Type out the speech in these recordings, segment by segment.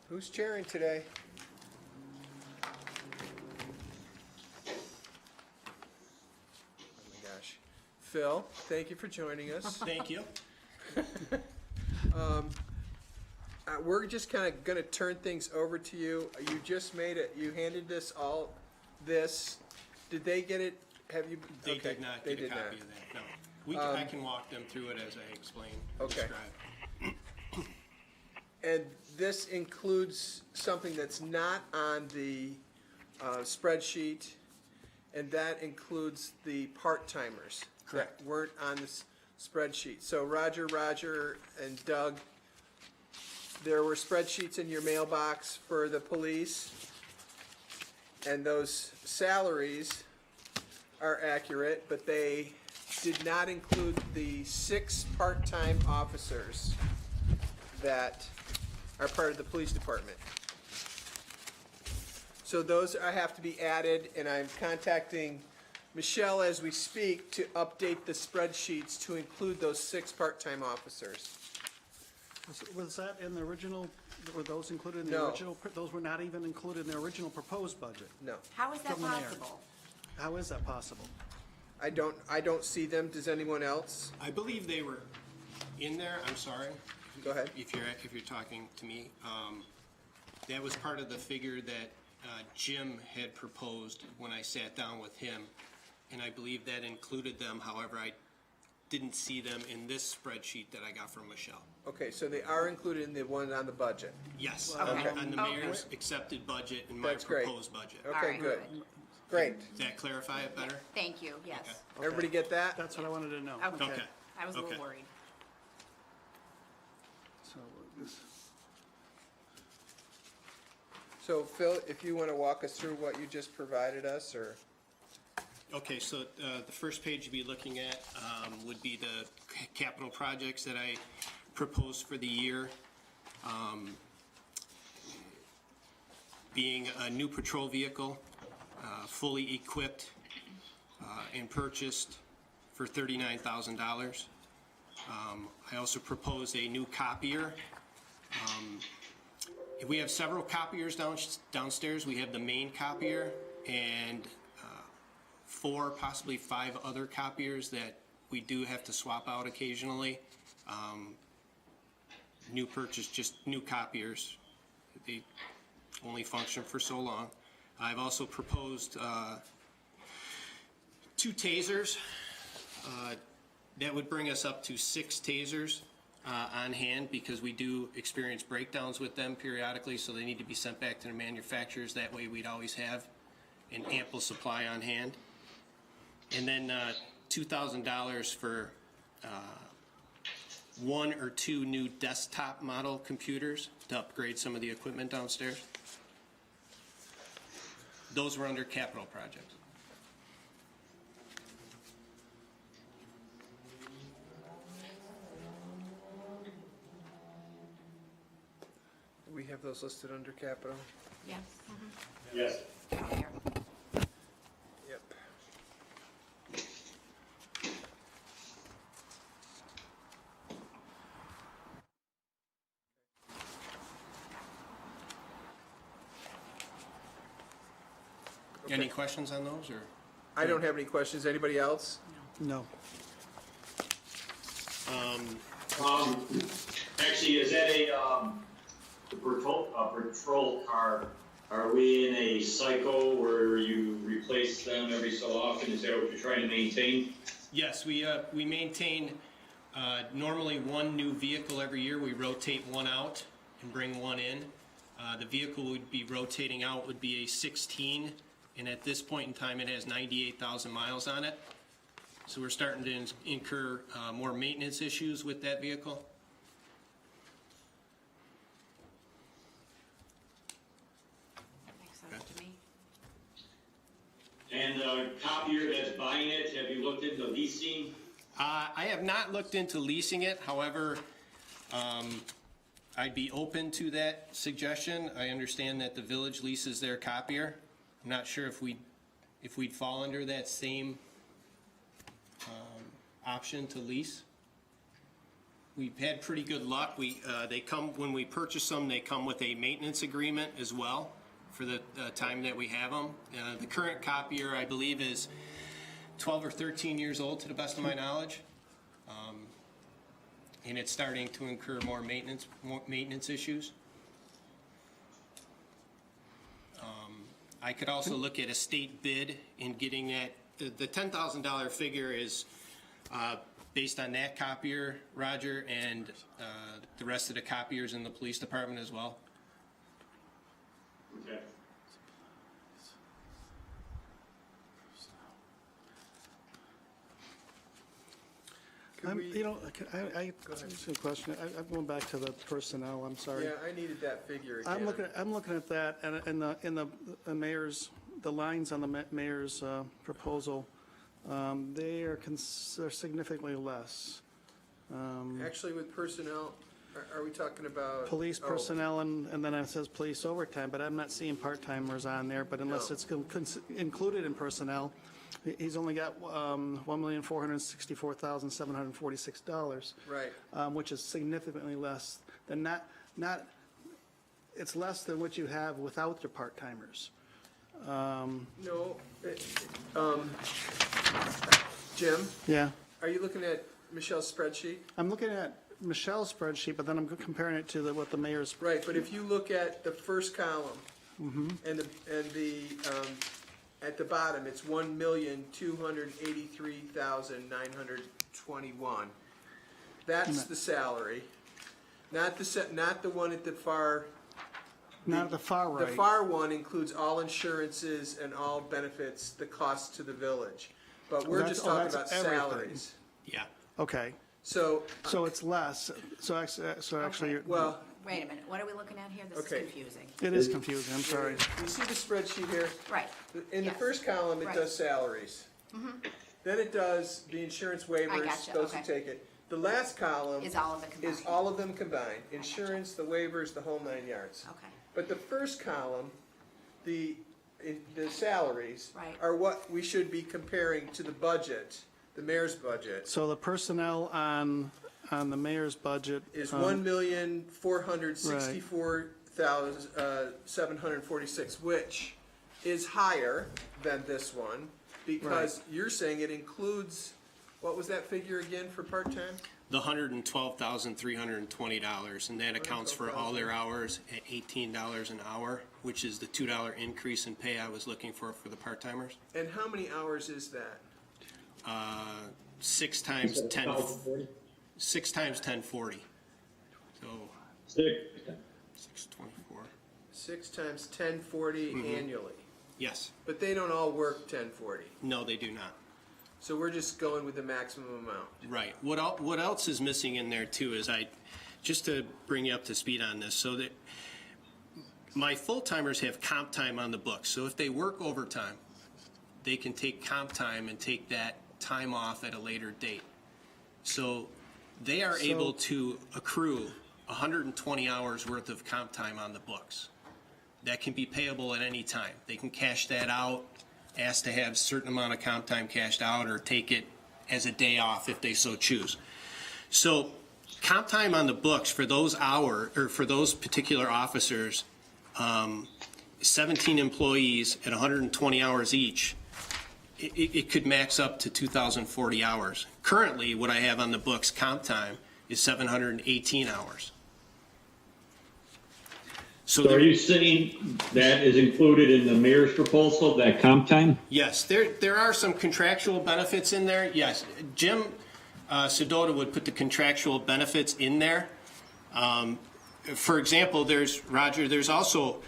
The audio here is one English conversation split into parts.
Who's chairing today? Oh my gosh. Phil, thank you for joining us. Thank you. We're just kind of going to turn things over to you. You just made it, you handed this all, this. Did they get it? Have you? They okay, did not they get a did copy not. of that, no. I can walk them through it as I explain, Okay. describe. And this includes something that's not on the spreadsheet, and that includes the part-timers. Correct. That weren't on this spreadsheet. So Roger, and Doug, there were spreadsheets in your mailbox for the police, and those salaries are accurate, but they did not include the 6 part-time officers that are part of the police department. So those have to be added, and I'm contacting Michelle as we speak to update the spreadsheets to include those 6 part-time officers. Was that in the original, were those included in the No. original? Those were not even included in the original proposed budget. No, How is that From the mayor. possible? How is that possible? I don't see them. Does anyone else? I believe they were in there, I'm sorry. Go ahead. If you're talking to me. That was part of the figure that Jim had proposed when I sat down with him, and I believe that included them. However, I didn't see them in this spreadsheet that I got from Michelle. Okay, so they are included in the one on the budget. Yes, Okay. on the Okay. mayor's accepted budget and my That's great. proposed budget. Okay, All right, good. good. Great. Does that clarify it better? Thank you, yes. Okay. Everybody get that? That's what I wanted to know. Okay. I was a Okay. little worried. So this, So Phil, if you want to walk us through what you just provided us, or? Okay, so the first page you'd be looking at would be the capital projects that I proposed for the year. Being a new patrol vehicle, fully equipped and purchased for $39,000. I also proposed a new copier. We have several copiers downstairs. We have the main copier and 4, possibly 5 other copiers that we do have to swap out occasionally. New purchase, just new copiers. They only function for so long. I've also proposed 2 tasers. That would bring us up to 6 tasers on hand, because we do experience breakdowns with them periodically, so they need to be sent back to the manufacturers. That way we'd always have an ample supply on hand. And then $2,000 for 1 or 2 new desktop model computers to upgrade some of the equipment downstairs. Those were under capital projects. We have those listed under capital? Yes. Yes. Here. Yep. Any questions on those, or? I don't have any questions. Anybody else? no. Actually, is that a patrol car? Are we in a cycle where you replace them every so often? Is that what you're trying to maintain? Yes, we maintain normally 1 new vehicle every year. We rotate 1 out and bring 1 in. The vehicle would be rotating out would be a 16, and at this point in time, it has 98,000 miles on it. So we're starting to incur more maintenance issues with that vehicle. Makes sense to me. And the copier that's buying it, have you looked into leasing? I have not looked into leasing it. However, I'd be open to that suggestion. I understand that the village leases their copier. I'm not sure if we'd fall under that same option to lease. We've had pretty good luck. They come, when we purchase them, they come with a maintenance agreement as well for the time that we have them. The current copier, I believe, is 12 or 13 years old to the best of my knowledge. And it's starting to incur more maintenance issues. I could also look at a state bid in getting that. The $10,000 figure is based on that copier, Roger, and the rest of the copiers in the police department as well. Okay. Could we- You know, just a question. I'm going back to the personnel, I'm sorry. Yeah, I needed that figure again. I'm looking at that, and in the mayor's, the lines on the mayor's proposal, they're significantly less. Actually, with personnel, are we talking about? Police oh, personnel, and then it says police overtime, but I'm not seeing part-timers on there, but unless No. it's included in personnel, he's only got $1,464,746. Right. Which is significantly less than it's less than what you have without your part-timers. No, Jim, Yeah, are you looking at Michelle's spreadsheet? I'm looking at Michelle's spreadsheet, but then I'm comparing it to what the mayor's, Right, but if you look at the first column, Mm-hmm. and at the bottom, it's 1,283,921. That's the salary, not the one at the far. not at the far The right. far one includes all insurances and all benefits, the cost to the village. But we're That's- just oh, talking that's about everything. salaries. Yeah. Okay, So, so it's less, so actually, Okay. well, Wait a minute, what are we looking at here? This is Okay. confusing. it is confusing, I'm sorry. you see the spreadsheet here? Right. In the Yes. first column, it Right. does salaries. Then it does the insurance waivers, gotcha, those who okay. take it. The last column Is all of it combined? is all of them combined, insurance, the waivers, the whole 9 yards. Okay. But the first column, the salaries, Right. are what we should be comparing to the budget, the mayor's budget. So the personnel on the mayor's budget. Is 1,464,746, which is higher than this one, because you're saying it includes, what was that figure again for part-time? The $112,320, and that accounts for all their hours at $18 an hour, which is the $2 increase in pay I was looking for the part-timers. And how many hours is that? 6 times 10, 6 times 1040. So 624. 6 times 1040 annually. Yes. But they don't all work 1040. No, they do not. So we're just going with the maximum amount. Right. What else is missing in there too is just to bring you up to speed on this, so that my full-timers have comp time on the books. So if they work overtime, they can take comp time and take that time off at a later date. So they are able to accrue 120 hours worth of comp time on the books. That can be payable at any time. They can cash that out, ask to have a certain amount of comp time cashed out, or take it as a day off if they so choose. So comp time on the books for those for those particular officers, 17 employees at 120 hours each, it could max up to 2,040 hours. Currently, what I have on the books comp time is 718 hours. So are you saying that is included in the mayor's proposal, that comp time? Yes, there are some contractual benefits in there. Yes, Jim Sedota would put the contractual benefits in there. For example, there's also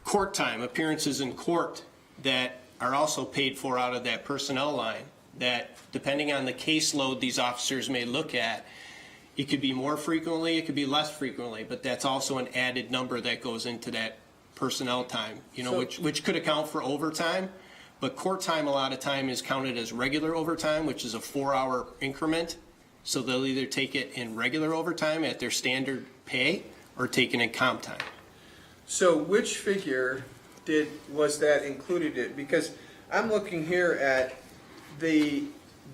court time, appearances in court that are also paid for out of that personnel line, that depending on the caseload these officers may look at, it could be more frequently, it could be less frequently, but that's also an added number that goes into that personnel time, which could account for overtime. But court time, a lot of time, is counted as regular overtime, which is a 4-hour increment. So they'll either take it in regular overtime at their standard pay or take it in comp time. So which figure was that included in? Because I'm looking here at the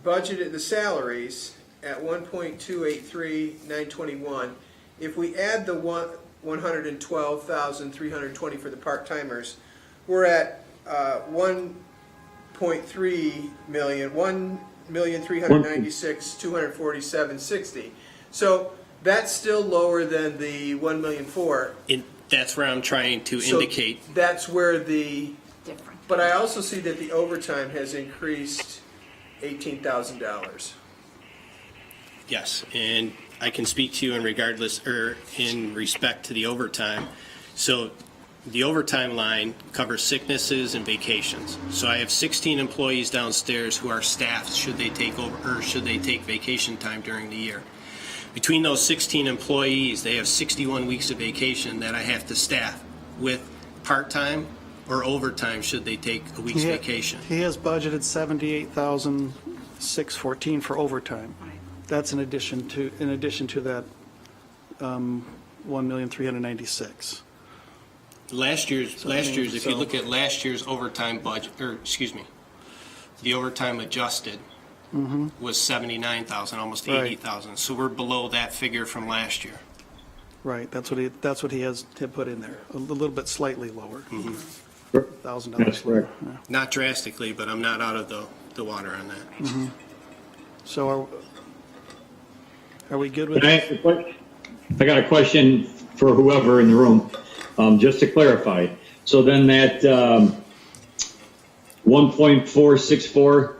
budget, the salaries, at 1.283,921. If we add the 112,320 for the part-timers, we're at 1.3 million, 1,396,247.60. So that's still lower than the 1,000,004. That's where I'm trying to So indicate. that's where the, Different. but I also see that the overtime has increased $18,000. Yes, and I can speak to you in respect to the overtime. So the overtime line covers sicknesses and vacations. So I have 16 employees downstairs who are staffed should they take vacation time during the year. Between those 16 employees, they have 61 weeks of vacation that I have to staff with part-time or overtime should they take a week's vacation. He has budgeted 78,614 for overtime. That's in addition to that 1,396,000. Last year's, if you look at last year's overtime budget, the overtime adjusted was 79,000, almost Right. 80,000. So we're below that figure from last year. Right, that's what he has put in there, a little bit slightly lower. $1,000 That's lower. correct. Yeah. Not drastically, but I'm not out of the water on that. So are we good with Can I ask a question? I got a question for whoever in the room, just to clarify. So then that 1.464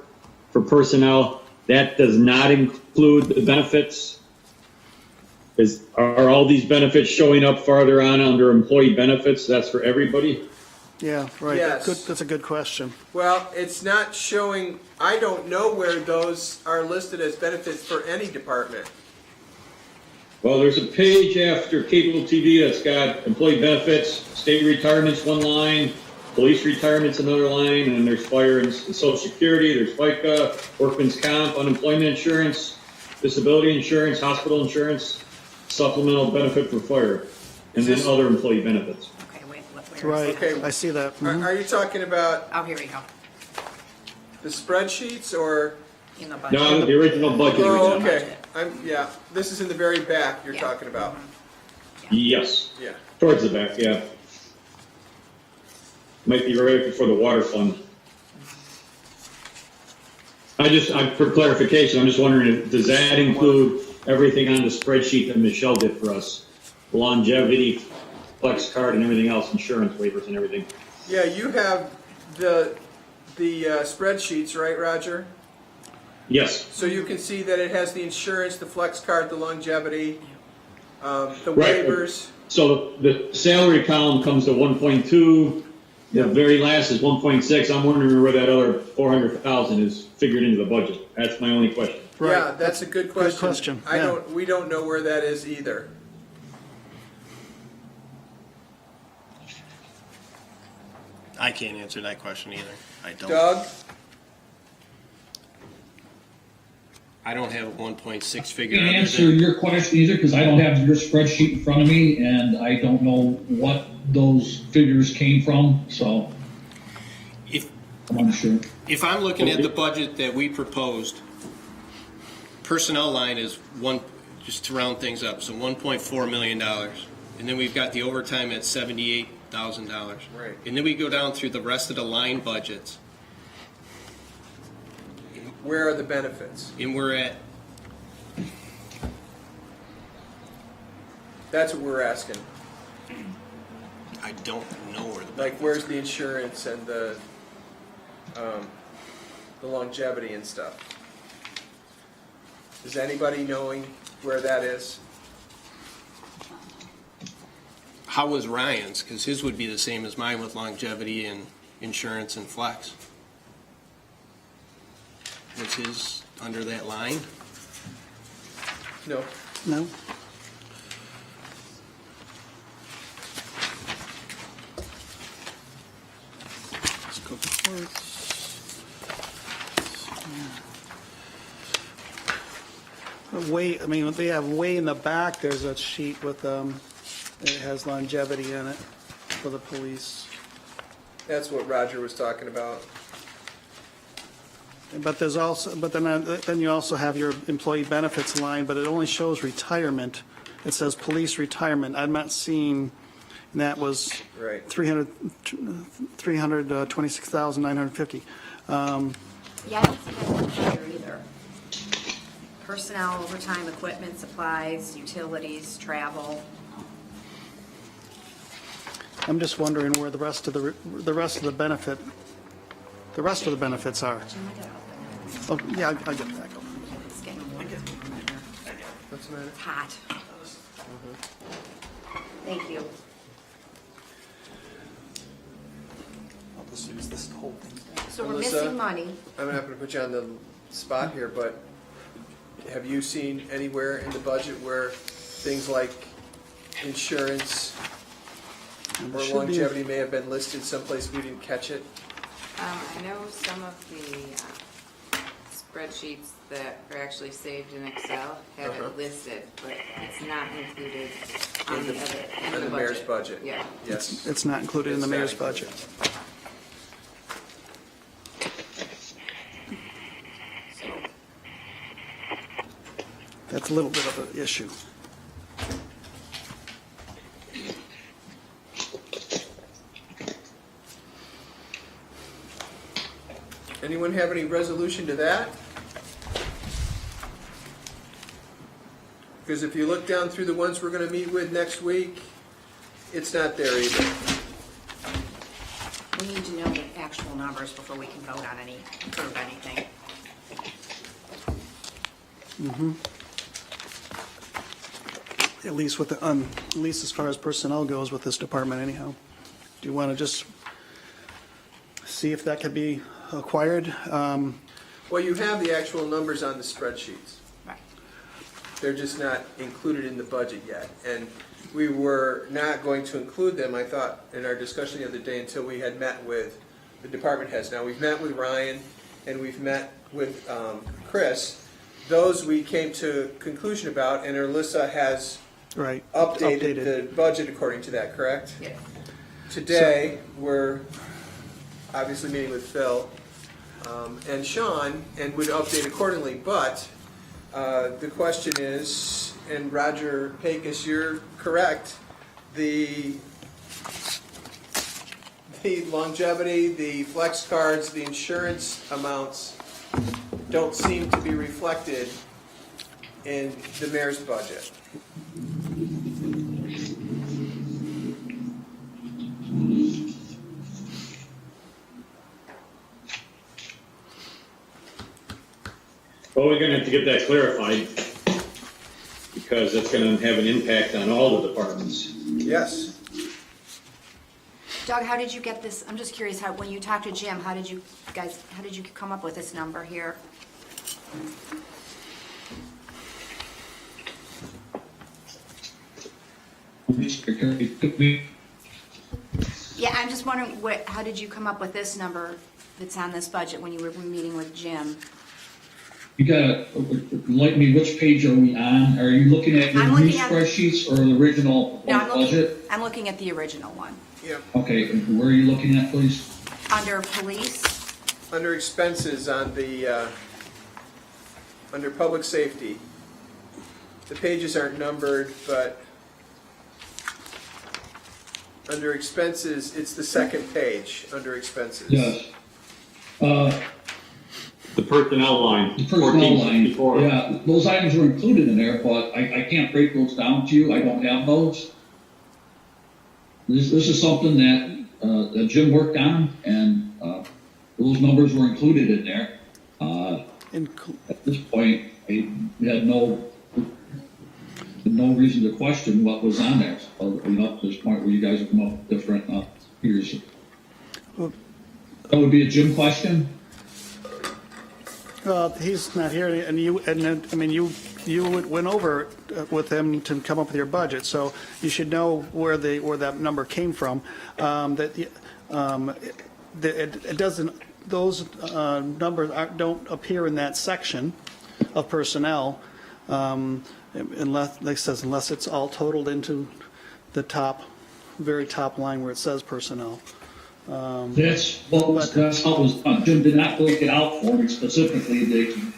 for personnel, that does not include the benefits? Are all these benefits showing up farther on under employee benefits? That's for everybody? Yeah, right. Yes. Good, that's a good question. Well, it's not showing, I don't know where those are listed as benefits for any department. Well, there's a page after cable TV that's got employee benefits, state retirement's one line, police retirement's another line, and then there's fire and social security, there's FICA, workman's comp, unemployment insurance, disability insurance, hospital insurance, supplemental benefit for fire, and then other employee benefits. Okay, wait, where is Right, it? Okay. I see that. Are you talking about Oh, here we go, the spreadsheets or? in the budget. No, the original budget. Oh, we got. okay. Yeah, this is in the very back you're Yeah. talking about. Yes, Yeah. towards the back, yeah. Might be right before the water fund. For clarification, I'm just wondering, does that include everything on the spreadsheet that Michelle did for us? Longevity, flex card and everything else, insurance waivers and everything? Yeah, you have the spreadsheets, right, Roger? Yes, So you can see that it has the insurance, the flex card, the longevity, the Right. waivers. so the salary column comes to 1.2, the very last is 1.6. I'm wondering where that other 400,000 is figured into the budget. That's my only question. Right. Yeah, that's a good question. question, yeah. We don't know where that is either. I can't answer that question either. I don't. Doug? I don't have a 1.6 I figure. can't other answer than- your question either, because I don't have your spreadsheet in front of me, and I don't know what those figures came from, so If, I'm unsure. if I'm looking at the budget that we proposed, personnel line is just to round things up, so $1.4 million. And then we've got the overtime at $78,000. Right. And then we go down through the rest of the line budgets, Where are the benefits? and we're at, That's what we're asking. I don't know where the. Like, where's the insurance and the longevity and stuff? Is anybody knowing where that is? How was Ryan's? Because his would be the same as mine with longevity and insurance and flex. Was his under that line? No. No? Let's go forwards. They have way in the back, there's a sheet with, it has longevity in it for the police. That's what Roger was talking about. But there's also, but then you also have your employee benefits line, but it only shows retirement. It says police retirement. I'm not seeing, and that was Right. 326,950. Yeah, I don't see that one here either. Personnel, overtime, equipment, supplies, utilities, travel. I'm just wondering where the rest of the benefits are. Jim, I gotta open it. Oh, yeah, I'll get back. It's getting warm. What's the matter? It's hot. Thank you. I'll just use this whole thing. So we're Melissa? missing money. I'm not gonna put you on the spot here, but have you seen anywhere in the budget where things like insurance And or there should be- longevity may have been listed someplace we didn't catch it? I know some of the spreadsheets that are actually saved in Excel have Uh-huh. it listed, but it's not included on In the the- other, in in the the mayor's budget. budget. Yeah. Yes. It's not included in the It's not mayor's included. budget. That's a little bit of an issue. Anyone have any resolution to that? Because if you look down through the ones we're gonna meet with next week, it's not there either. We need to know the actual numbers before we can vote on any, approve anything. At least with the, at least as far as personnel goes with this department anyhow. Do you want to just see if that could be acquired? Well, you have the actual numbers on the spreadsheets. Right. They're just not included in the budget yet. And we were not going to include them, I thought, in our discussion the other day until we had met with the department heads. Now, we've met with Ryan and we've met with Chris. Those we came to conclusion about, and Alyssa has Right. updated the budget according to that, correct? Yeah. Today, we're obviously meeting with Phil and Sean, and would update accordingly, but the question is, and Roger Pecos, you're correct, the longevity, the flex cards, the insurance amounts don't seem to be reflected in the mayor's budget. Well, we're gonna have to get that clarified, because it's gonna have an impact on all the departments. Yes. Doug, how did you get this? I'm just curious, how, when you talked to Jim, how did you come up with this number here? Yeah, I'm just wondering, how did you come up with this number that's on this budget when you were meeting with Jim? You gotta, like me, which page are we on? Are you looking at your I'm new looking at- spreadsheets or the original No, budget? I'm looking at the original one. Yep. Okay, where are you looking at, please? Under police, Under expenses on the, under public safety, the pages aren't numbered, but under expenses, it's the second page, under expenses. Yes. The personnel line. The personnel line, 1464. yeah, those items were included in there, but I can't break those down to you, I don't have those. This is something that Jim worked on, and, those numbers were included in there. At this point, I had no reason to question what was on there, so, up to this point where you guys have come up with different, figures. That would be a Jim question? He's not here, and you went over with him to come up with your budget, so you should know where that number came from. It doesn't, those numbers don't appear in that section of personnel, unless, like it says, unless it's all totaled into the top, very top line where it says personnel. That's how it was done. Jim did not break it out for me specifically,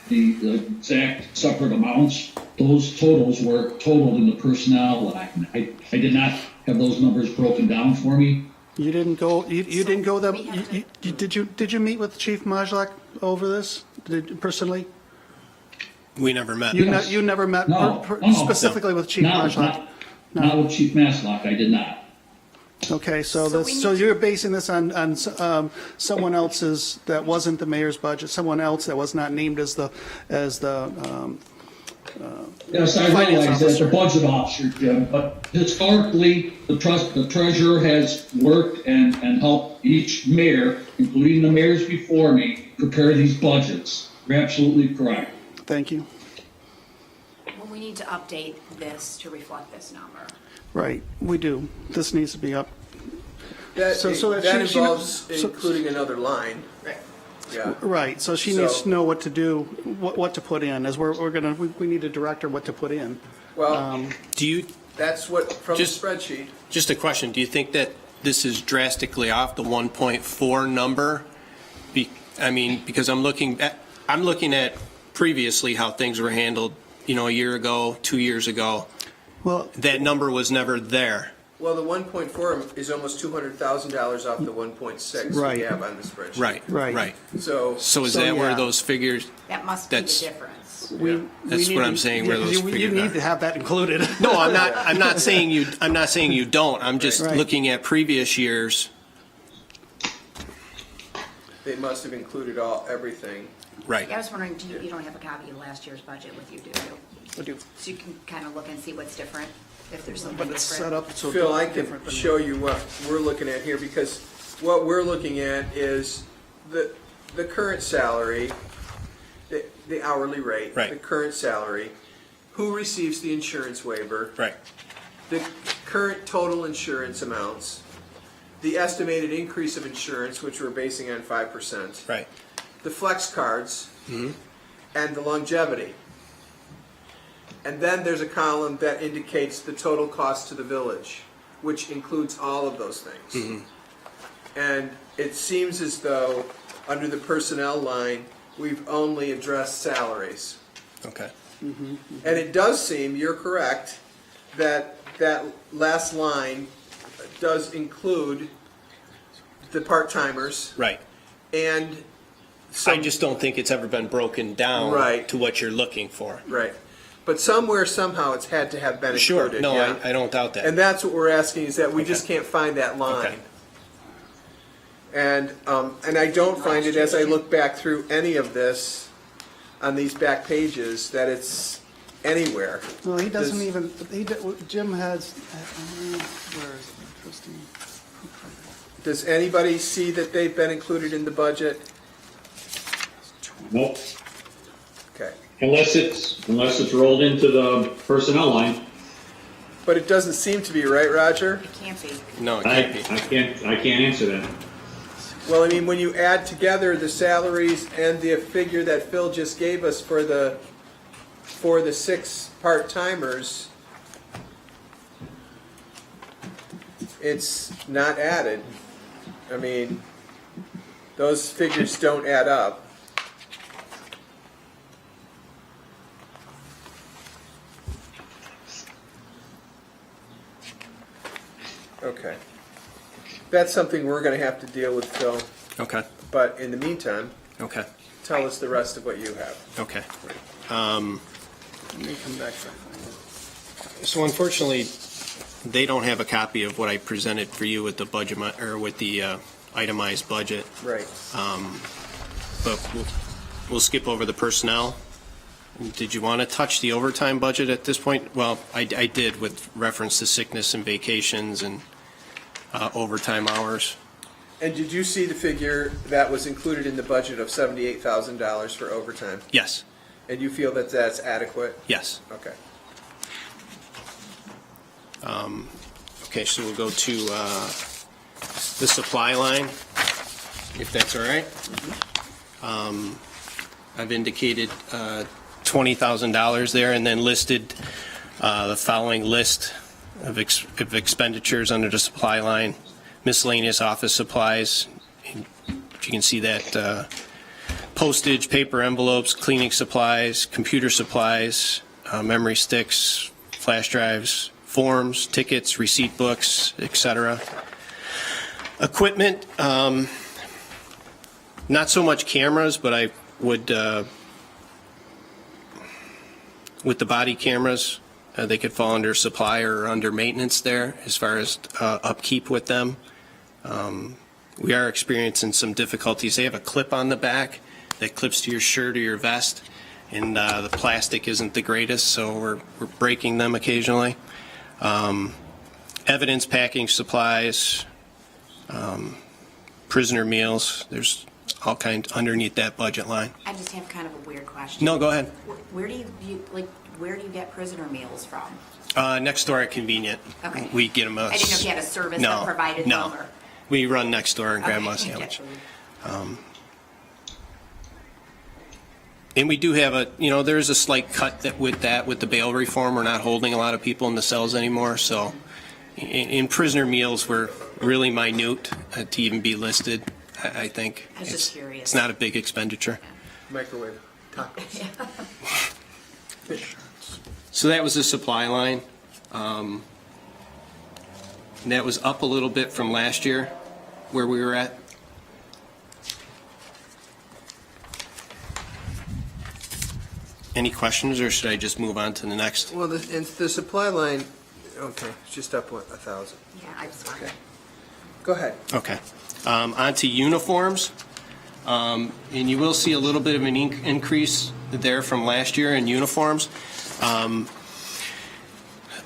the exact separate amounts. Those totals were totaled in the personnel line. I did not have those numbers broken down for me. You didn't go, you didn't go that, we have to- did you meet with Chief Majlak over this, personally? We never met. You never met No, specifically with Chief Majlak? Not with Chief Maslock, I did not. Okay, so So this, we so need to- you're basing this on someone else's, that wasn't the mayor's budget, someone else that was not named as the, Yes, I realize that's a budget officer, Jim, but historically, the treasurer has worked and helped each mayor, including the mayors before me, prepare these budgets. You're absolutely correct. thank you. Well, we need to update this to reflect this number. Right, we do. This needs to be up. That, So that that she- involves so- including another line. Right. Yeah. Right, so she needs So- to know what to do, what to put in, as we're gonna, we need to direct her what to put in. Well, Do you, that's what, from the Just- spreadsheet. just a question, do you think that this is drastically off the 1.4 number? I mean, because I'm looking at previously how things were handled, a year ago, 2 years ago. Well, That number was never there. Well, the 1.4 is almost $200,000 off the 1.6 we Right. have on the spreadsheet. Right. So, So is So, that where yeah. those figures, That must be the That's- difference. That's what I'm saying, where those you figures need are. to have that included. no, I'm not saying you don't. I'm just Right. looking at previous years. they must have included everything. Right. I was wondering, you don't have a copy of last year's budget with you, do you? I do. So you can kind of look and see what's different, if there's something But it's set different. up so Phil, I can different than- show you what we're looking at here, because what we're looking at is the current salary, the hourly rate. Right. The current salary, who receives the insurance waiver, Right. the current total insurance amounts, the estimated increase of insurance, which we're basing on 5%, Right. the flex cards, and the longevity. And then there's a column that indicates the total cost to the village, which includes all of those things. And it seems as though, under the personnel line, we've only addressed salaries. Okay. And it does seem, you're correct, that that last line does include the part-timers Right. and I some, just don't think it's ever been broken down Right. to what you're looking for. right. But somewhere, somehow, it's had to have been Sure. included. No, yeah? I don't doubt that. And that's what we're asking, is that we just Okay. can't find that line. Okay. And I don't find it, as I look back through any of this, on these back pages, that it's anywhere. No, he doesn't Does- even, Jim has, where is it? Trustee. Does anybody see that they've been included in the budget? Nope, Okay. unless it's rolled into the personnel line. But it doesn't seem to be, right, Roger? It can't be. No, it I can't be. can't answer that. Well, I mean, when you add together the salaries and the figure that Phil just gave us for the 6 part-timers, it's not added. I mean, those figures don't add up. Okay. That's something we're gonna have to deal with, Phil, Okay. but in the meantime, Okay. tell us the rest of what you have. Okay. Let me come back to that. So unfortunately, they don't have a copy of what I presented for you with the budget, or with the itemized budget, Right. but we'll skip over the personnel. Did you want to touch the overtime budget at this point? Well, I did, with reference to sickness and vacations and overtime hours. And did you see the figure that was included in the budget of $78,000 for overtime? Yes, And you feel that that's adequate? yes. Okay. Okay, so we'll go to the supply line, if that's all right. I've indicated $20,000 there, and then listed the following list of expenditures under the supply line. miscellaneous office supplies. You can see that postage, paper envelopes, cleaning supplies, computer supplies, memory sticks, flash drives, forms, tickets, receipt books, etc. Equipment, not so much cameras, but I would, with the body cameras, they could fall under supply or under maintenance there as far as upkeep with them. We are experiencing some difficulties. They have a clip on the back that clips to your shirt or your vest, and the plastic isn't the greatest, so we're breaking them occasionally. Evidence packing supplies, prisoner meals, there's all kinds underneath that budget line. I just have kind of a weird question. No, go ahead. Where do where do you get prisoner meals from? Next door at Convenient. Okay. We get them. I didn't know if you had a service that provided no. them or. We run next door and grab them a Okay, sandwich. gotcha. And we do have there is a slight cut with the bail reform. We're not holding a lot of people in the cells anymore. So in prisoner meals, we're really minute to even be listed, I think. I was just curious. It's not a big expenditure. Microwave tacos. So that was the supply line. And that was up a little bit from last year where we were at. Any questions, or should I just move on to the next? Well, the supply line, okay, it's just up 1,000. Yeah, I just wondered. Go ahead. Okay. On to uniforms. And you will see a little bit of an increase there from last year in uniforms.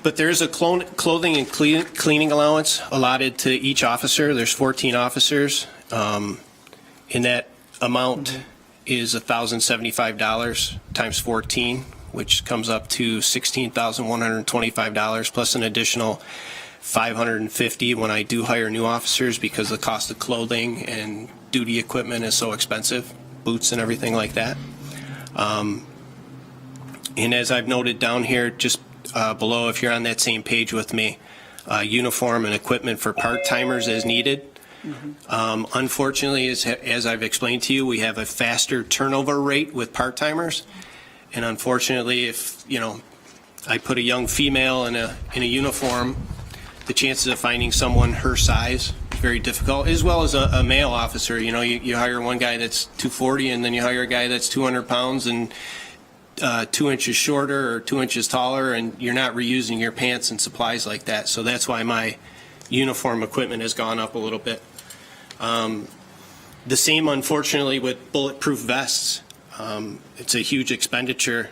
But there is a clothing and cleaning allowance allotted to each officer. There's 14 officers. And that amount is $1,075 times 14, which comes up to $16,125 plus an additional $550 when I do hire new officers because the cost of clothing and duty equipment is so expensive, boots and everything like that. And as I've noted down here, just below, if you're on that same page with me, uniform and equipment for part-timers as needed. Unfortunately, as I've explained to you, we have a faster turnover rate with part-timers. And unfortunately, if, I put a young female in a uniform, the chances of finding someone her size is very difficult, as well as a male officer. You hire one guy that's 240 and then you hire a guy that's 200 pounds and 2 inches shorter or 2 inches taller, and you're not reusing your pants and supplies like that. So that's why my uniform equipment has gone up a little bit. The same, unfortunately, with bulletproof vests. It's a huge expenditure,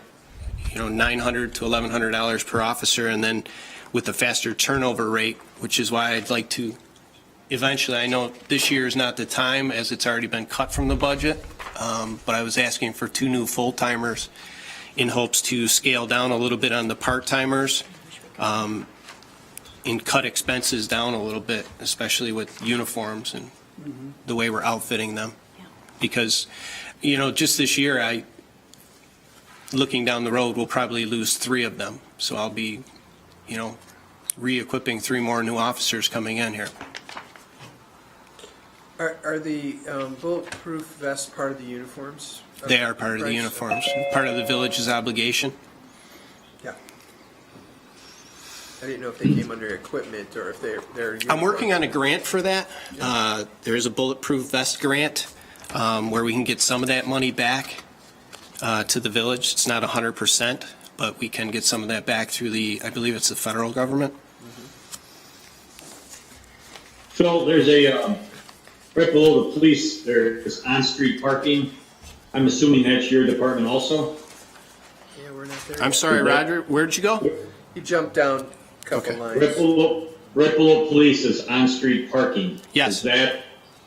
$900 to $1,100 per officer, and then with the faster turnover rate, which is why I'd like to eventually, I know this year is not the time as it's already been cut from the budget, but I was asking for 2 new full-timers in hopes to scale down a little bit on the part-timers and cut expenses down a little bit, especially with uniforms and the way we're outfitting them. Because, just this year, looking down the road, we'll probably lose 3 of them. So I'll be, re-equipping 3 more new officers coming in here. Are the bulletproof vests part of the uniforms? They are part of the uniforms, part of the village's obligation. Yeah. I didn't know if they came under equipment or if they're I'm working on a grant for that. There is a bulletproof vest grant where we can get some of that money back to the village. It's not 100%, but we can get some of that back through I believe it's the federal government. Phil, there's right below the police, there's on-street parking. I'm assuming that's your department also? Yeah, we're not there. I'm sorry, Roger, where'd you go? You jumped down a couple Okay. lines. Right below police is on-street parking. Yes.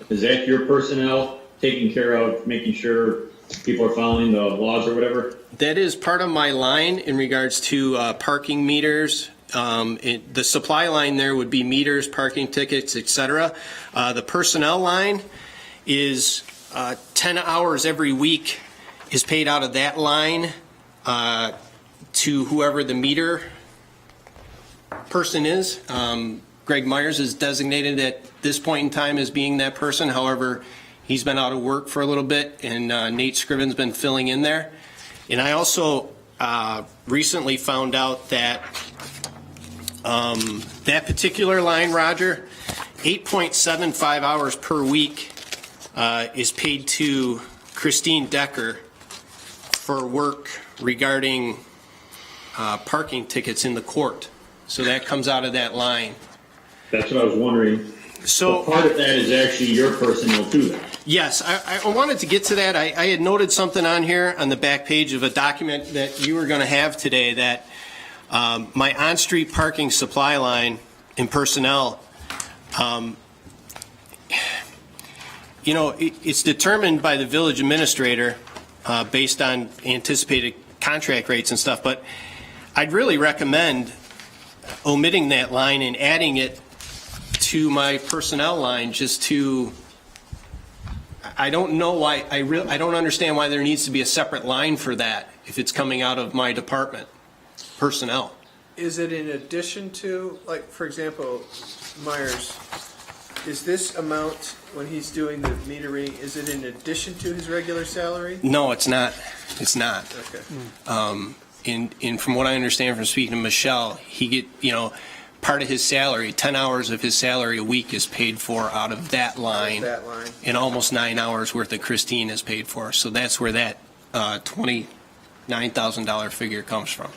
Is that your personnel taking care of making sure people are following the laws or whatever? That is part of my line in regards to parking meters. The supply line there would be meters, parking tickets, etc. The personnel line is 10 hours every week is paid out of that line to whoever the meter person is. Greg Myers is designated at this point in time as being that person. However, he's been out of work for a little bit, and Nate Scriven's been filling in there. And I also recently found out that that particular line, Roger, 8.75 hours per week is paid to Christine Decker for work regarding parking tickets in the court. So that comes out of that line. That's what I was wondering. So But part of that is actually your personnel too, then. yes, I wanted to get to that. I had noted something on here on the back page of a document that you were going to have today, that my on-street parking supply line in personnel, it's determined by the village administrator based on anticipated contract rates and stuff, but I'd really recommend omitting that line and adding it to my personnel line, just to, I don't know why, I don't understand why there needs to be a separate line for that if it's coming out of my department, personnel. Is it in addition to, like, for example, Myers, is this amount, when he's doing the meter reading, is it in addition to his regular salary? No, it's not. It's not. Okay. And from what I understand from speaking to Michelle, he get, part of his salary, 10 hours of his salary a week is paid for out of that line. That line. And almost 9 hours worth of Christine is paid for. So that's where that $29,000 figure comes from.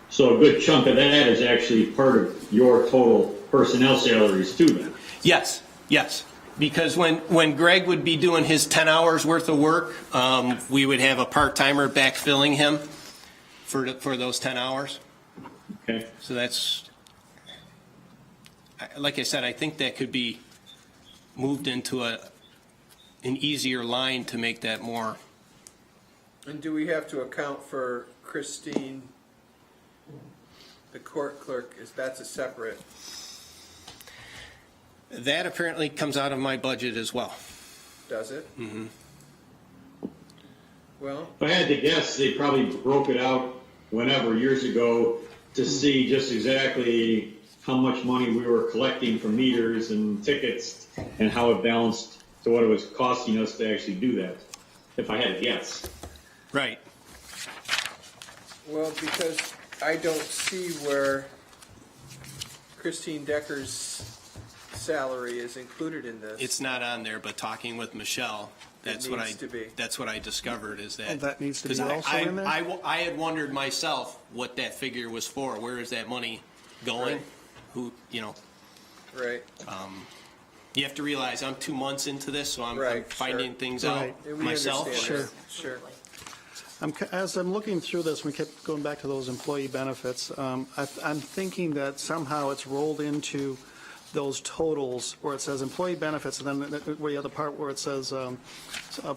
So a good chunk of that is actually part of your total personnel salaries too, then. Yes, yes. Because when Greg would be doing his 10 hours worth of work, we would have a part-timer backfilling him for those 10 hours. Okay. So that's, like I said, I think that could be moved into an easier line to make that more. And do we have to account for Christine, the court clerk, that's a separate? That apparently comes out of my budget as well. Does it? Mm-hmm. Well, If I had to guess, they probably broke it out whenever, years ago, to see just exactly how much money we were collecting from meters and tickets and how it balanced to what it was costing us to actually do that, if I had to guess. Right. well, because I don't see where Christine Decker's salary is included in this. It's not on there, but talking with Michelle, that's what needs to be. that's what I discovered is that. Oh, that needs to be 'cause also in there? I had wondered myself what that figure was for. Where is that money going? Right. Who, Right. you have to realize I'm 2 months into this, so I'm Right, finding sure. things Right. out And we myself. understand Sure. that. Sure. As I'm looking through this, we kept going back to those employee benefits. I'm thinking that somehow it's rolled into those totals where it says employee benefits, and then where the other part where it says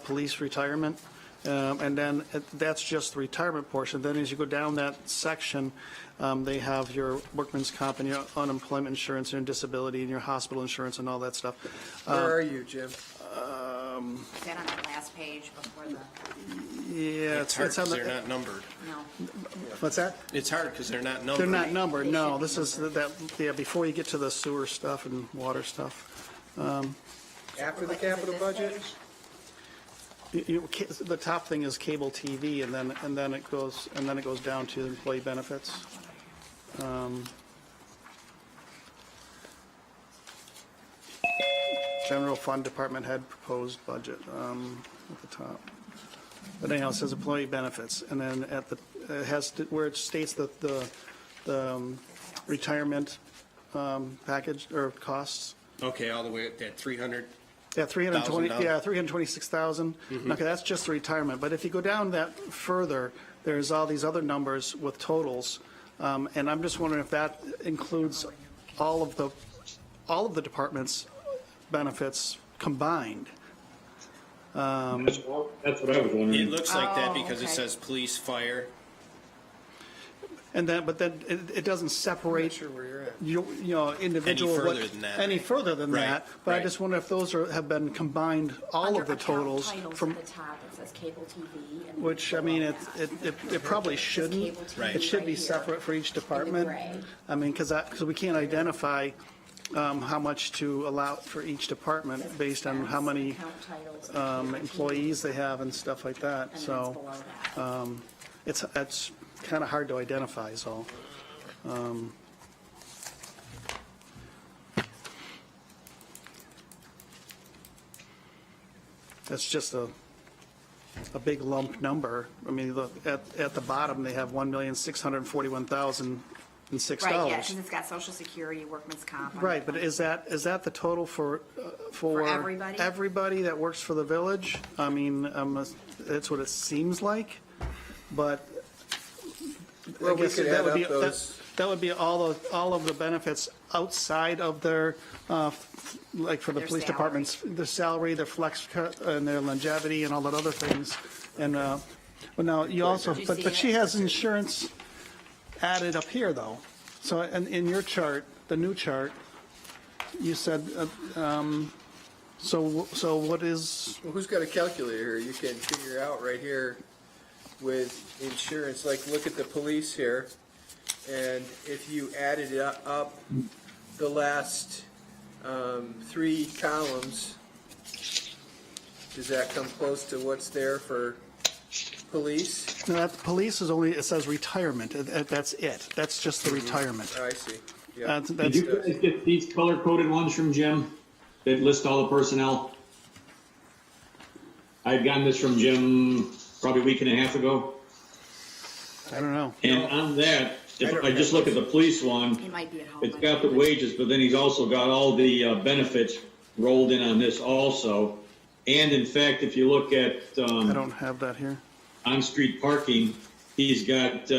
police retirement, and then that's just the retirement portion. Then as you go down that section, they have your workman's comp and your unemployment insurance and disability and your hospital insurance and all that stuff. Where are you, Jim? Is that on the last page before the, Yeah, It's hard it's on because the, they're not numbered. no? what's that? It's hard because they're not numbered. They're not numbered, no. This is that, yeah, before you get to the sewer stuff and water stuff. After the capital budget? The top thing is cable TV, and then it goes down to employee benefits. General fund department head proposed budget at the top. But anyhow, it says employee benefits, and then it has where it states that the retirement package or costs. Okay, all the way at that 300. Yeah, 320, $1,000. yeah, 326,000. Okay, that's just the retirement. But if you go down that further, there's all these other numbers with totals. And I'm just wondering if that includes all of the department's benefits combined. That's what I was wondering. It looks like that Oh, because it okay. says police, fire. And then, but then it doesn't I'm not separate sure where you're at. you know, individual. further what- than that. Any further than Right, that. But I right. just wonder if those have been combined, all Under of the account totals titles from, at the top, it says cable TV. and which, I mean, it probably shouldn't. cable TV Right. It should be right here. separate for each department. gray. I mean, because we can't identify how much to allow for each department based on how many Account titles. employees they have and stuff like that. And then it's So below that. it's kind of hard to identify, so. That's just a big lump number. I mean, look, at the bottom, they have $1,641,006. Right, yeah, because it's got social security, workman's comp. on Right, it. but is that the total for everybody? everybody that works for the village? I mean, that's what it seems like, but Well, I we guess could that add would be, up those. that would be all of the benefits outside of their, like for the Their police salary. departments, their salary, their flex cut, and their longevity and all that other things. And, well, now, you also, Did you see but she it? has insurance added up here, though. So in your chart, the new chart, you said, so what is, Well, who's got a calculator here? You can figure out right here with insurance, like, look at the police here, and if you added it up the last 3 columns, does that come close to what's there for police? no, that police is only, it says retirement. That's it. That's just the retirement. Oh, I see. Yeah. That's, Did you guys get these color-coded ones from Jim that list all the personnel? I had gotten this from Jim probably a week and a half ago. I don't know. And on that, I if don't I just have look at the police one, It might be at home. it's got the wages, but then he's also got all the benefits rolled in on this also. And in fact, if you look at I don't have that here. on-street parking, he's got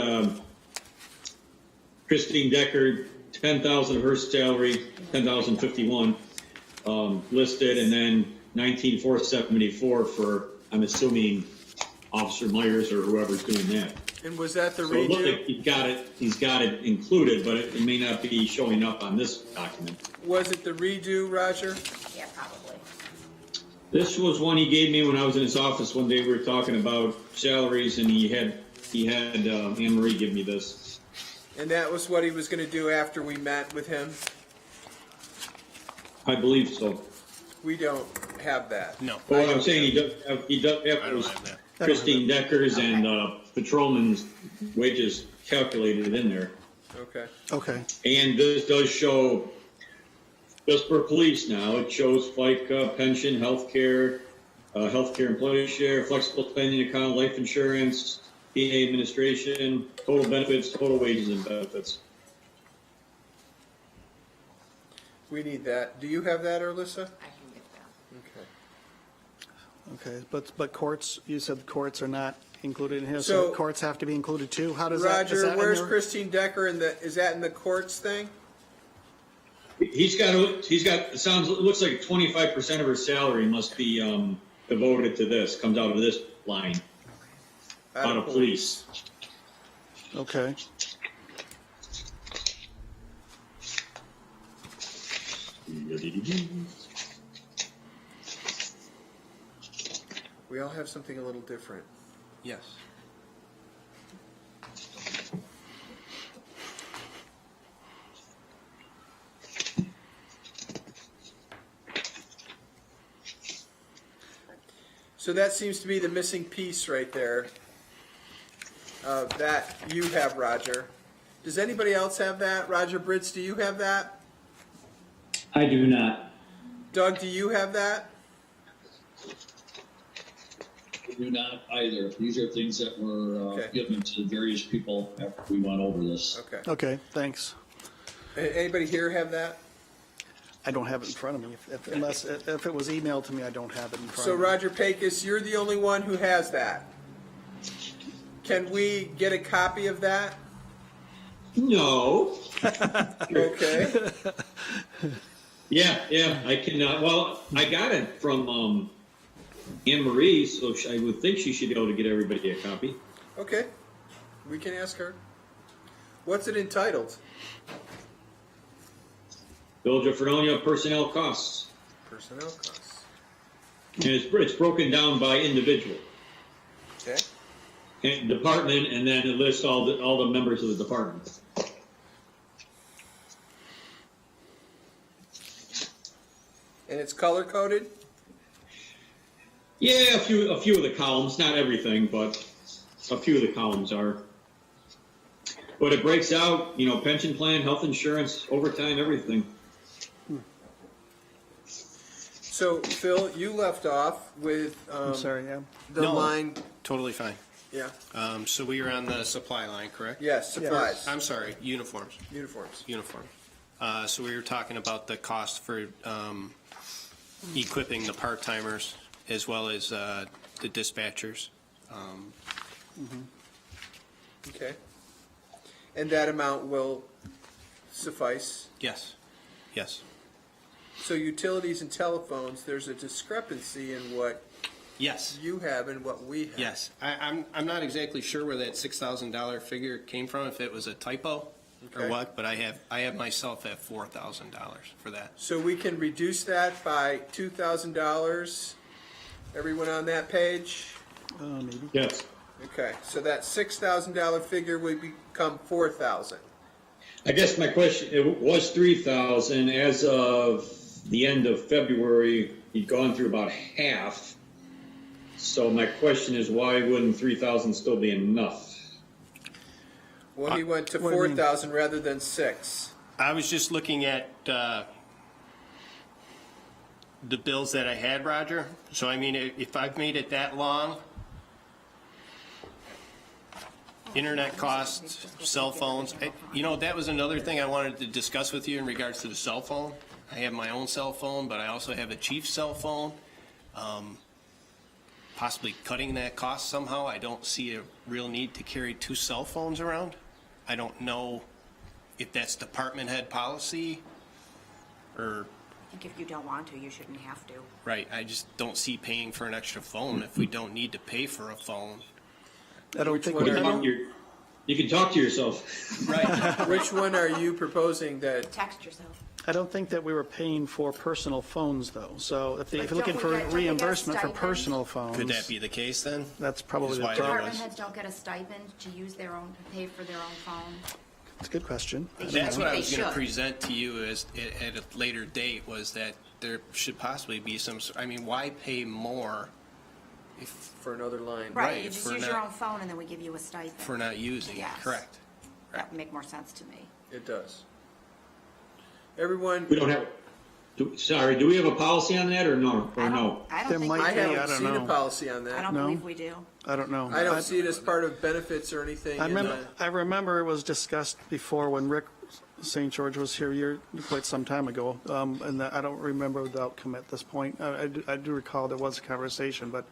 Christine Decker, 10,000 of her salary, 10,051 listed, and then 19,474 for, I'm assuming, Officer Myers or whoever's doing that. And was that the So it looks redo? like he's got it included, but it may not be showing up on this document. Was it the redo, Roger? Yeah, probably. This was one he gave me when I was in his office one day. We were talking about salaries, and he had Anne Marie give me this. And that was what he was gonna do after we met with him? I believe so. We don't have that. No, But what I'm saying, he does have I don't those have that. Christine Decker's and patrolman's wages calculated in there. Okay. Okay. And this does show, just for police now, it shows FICA, pension, healthcare employee share, flexible spending account, life insurance, PA administration, total benefits, total wages and benefits. We need that. Do you have that, Alyssa? I can get that. Okay. Okay, but courts, you said courts are not included in here, So- so courts have to be included too? How does that? is Roger, that in where's there? Christine Decker is that in the courts thing? It looks like 25% of her salary must be devoted to this, comes out of this line, out of police. Okay. We all have something a little different. Yes. So that seems to be the missing piece right there. That you have, Roger. Does anybody else have that? Roger Britz, do you have that? I do not. Doug, do you have that? I do not either. These are things that were Okay. given to various people after we went over this. Okay. Okay, thanks. Anybody here have that? I don't have it in front of me. Unless if it was emailed to me, I don't have it in front So of me. Roger Pecos, you're the only one who has that. Can we get a copy of that? No. Okay. Yeah, I can, well, I got it from Anne Marie, so I would think she should be able to get everybody a copy. Okay. We can ask her. What's it entitled? Village of Fredonia personnel costs. Personnel costs. And it's broken down by individual. Okay. And department, and then it lists all the members of the department. And it's color-coded? Yeah, a few of the columns, not everything, but a few of the columns are. But it breaks out, pension plan, health insurance, overtime, everything. So, Phil, you left off with I'm sorry, yeah. the No. line, Totally fine. yeah, So we were on the supply line, correct? yes, supplies, I'm sorry, uniforms. uniforms. Uniform. So we were talking about the cost for equipping the part-timers as well as the dispatchers. Okay. And that amount will suffice? Yes, yes, So utilities and telephones, there's a discrepancy in what yes, you have and what we have. yes. I'm not exactly sure where that $6,000 figure came from, if it was a typo or Okay. what, but I have myself at $4,000 for that. So we can reduce that by $2,000? Everyone on that page? Maybe. Yes. Okay, so that $6,000 figure would become 4,000. I guess my question, it was 3,000. As of the end of February, you'd gone through about half. So my question is, why wouldn't 3,000 still be enough? Well, he went to what do you mean? 4,000 rather than 6. I was just looking at the bills that I had, Roger. So I mean, if I've made it that long, internet costs, cell phones, that was another thing I wanted to discuss with you in regards to the cell phone. I have my own cell phone, but I also have a chief's cell phone. Possibly cutting that cost somehow. I don't see a real need to carry 2 cell phones around. I don't know if that's department head policy or, I think if you don't want to, you shouldn't have to. right, I just don't see paying for an extra phone if we don't need to pay for a phone. I don't think, one we- are I don't- You can talk to yourself. Right. Which one are you proposing that, Text yourself. I don't think that we were paying for personal phones, though. So if you're Don't looking we for get a reimbursement for stipend? personal phones. Could that be the case then? That's probably Is the why there problem. Department was- heads don't get a stipend to use their own, to pay for their own phone. It's a good question. They should. That's what I They was going to should. present to you as, at a later date, was that there should possibly be some, why pay more if, for another line? Right, Right, you if just we're use your not- own phone and then we give you a stipend. for not using it? Yes. Correct. That would make more sense to me. It does. Everyone, We don't have, do we have a policy on that or no? Or no? I There don't think might I we be, do. I haven't don't seen a know. policy on I that. don't No? believe we do. I don't know. I don't see it as part of benefits or anything. in the- I remember it was discussed before when Rick St. George was here quite some time ago, and I don't remember the outcome at this point. I do recall there was a conversation, but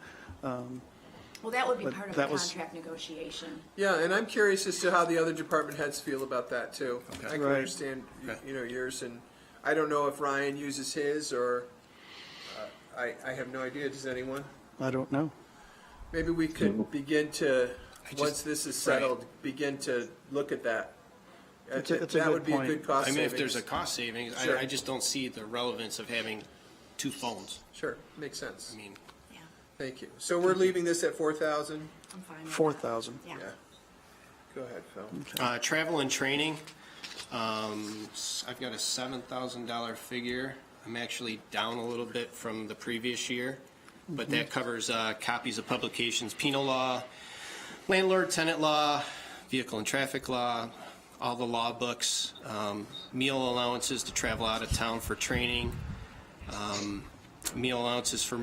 Well, that would be But part of the that was- contract negotiation. Yeah, and I'm curious as to how the other department heads feel about that too. I can Right. understand, Okay. yours, and I don't know if Ryan uses his or, I have no idea, does anyone? I don't know. Maybe we could begin to, just- once this is settled, begin to look at that. It's a That good would be a point. good cost I mean, savings. if there's a cost savings, Sure. I just don't see the relevance of having 2 phones. Sure, makes sense. I mean, Yeah, Thank you. So we're leaving this at 4,000? I'm fine with that. 4,000. Yeah. Yeah. Go ahead, Phil. travel and training, I've got a $7,000 figure. I'm actually down a little bit from the previous year, but that covers copies of publications, penal law, landlord tenant law, vehicle and traffic law, all the law books, meal allowances to travel out of town for training, meal allowances for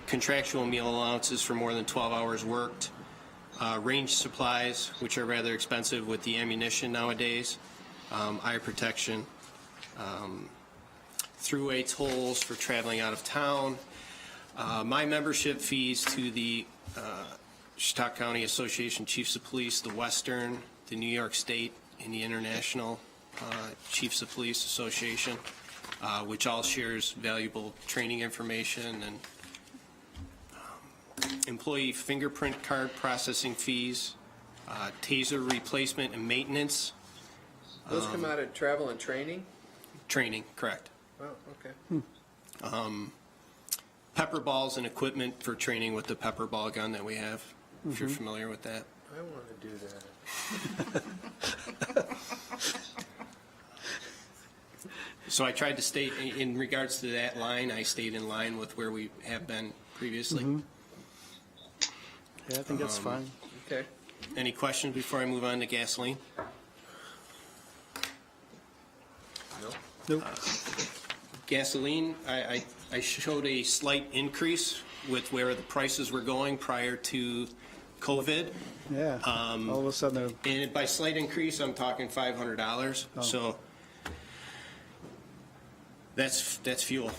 contractual meal allowances for more than 12 hours worked, range supplies, which are rather expensive with the ammunition nowadays, eye protection, throughway tolls for traveling out of town, my membership fees to the Chautauqua County Association of Chiefs of Police, the Western, the New York State, and the International Chiefs of Police Association, which all shares valuable training information, and employee fingerprint card processing fees, taser replacement and maintenance, Those come out of travel and training? training, correct. Oh, okay. Pepper balls and equipment for training with the pepper ball gun that we have, if you're familiar with that. I want to do that. So I tried to stay, in regards to that line, I stayed in line with where we have been previously. Yeah, I think that's fine. Okay. Any questions before I move on to gasoline? Nope. Gasoline, I showed a slight increase with where the prices were going prior to COVID. Yeah. All of a sudden, And by slight increase, I'm talking $500. So that's fuel.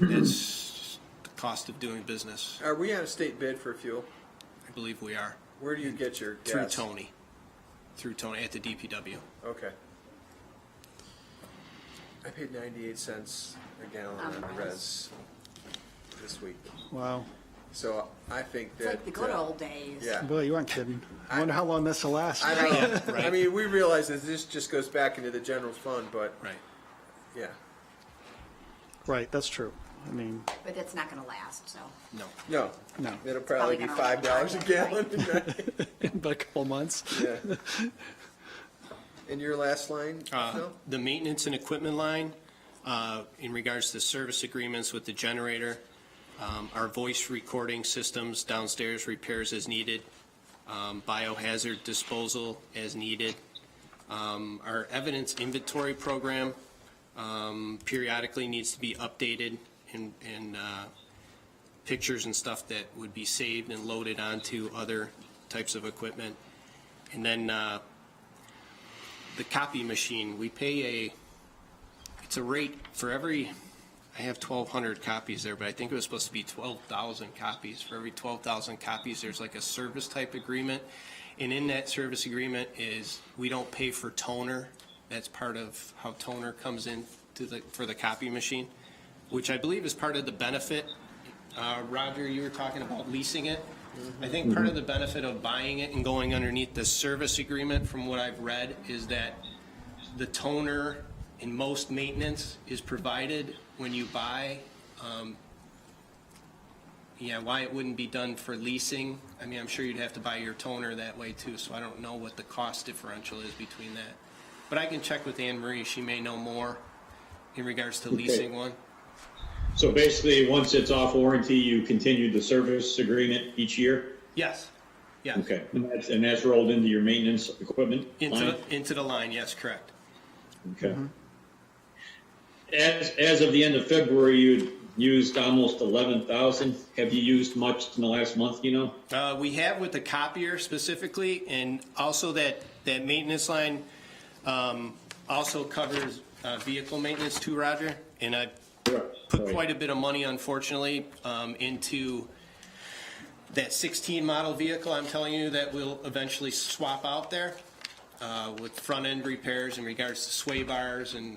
That's the cost of doing business. Are we on a state bid for fuel? I believe we are. Where do you get your gas? Through Tony at the DPW. Okay. I paid 98 cents a gallon on the res this week. wow. So I think It's that. like the good old days. Yeah. Boy, you aren't kidding. I wonder how long this will last. I know. Yeah, right. I mean, we realize that this just goes back into the general fund, but Right. yeah. Right, that's true. I mean, But it's not gonna last, so. No. No. no, It'll probably be Probably gonna $5 a run gallon. out, in about a couple months. Yeah. And your last line, Phil? The maintenance and equipment line, in regards to service agreements with the generator, our voice recording systems downstairs, repairs as needed, biohazard disposal as needed, our evidence inventory program periodically needs to be updated, and pictures and stuff that would be saved and loaded onto other types of equipment. And then the copy machine, we pay it's a rate for every, I have 1,200 copies there, but I think it was supposed to be 12,000 copies. For every 12,000 copies, there's like a service type agreement. And in that service agreement is, we don't pay for toner. That's part of how toner comes in for the copy machine, which I believe is part of the benefit. Roger, you were talking about leasing it. I think part of the benefit of buying it and going underneath the service agreement, from what I've read, is that the toner in most maintenance is provided when you buy. Why it wouldn't be done for leasing, I mean, I'm sure you'd have to buy your toner that way too, so I don't know what the cost differential is between that. But I can check with Anne Marie, she may know more in regards to leasing one. So basically, once it's off warranty, you continue the service agreement each year? Yes, yes. Okay, and that's rolled into your maintenance equipment line? Into the line, yes, correct. Okay. As of the end of February, you used almost 11,000. Have you used much in the last month, you know? We have with the copier specifically, and also that maintenance line also covers vehicle maintenance too, Roger. And I put quite a bit of money, unfortunately, into that 16 model vehicle I'm telling you that we'll eventually swap out there with front end repairs in regards to sway bars and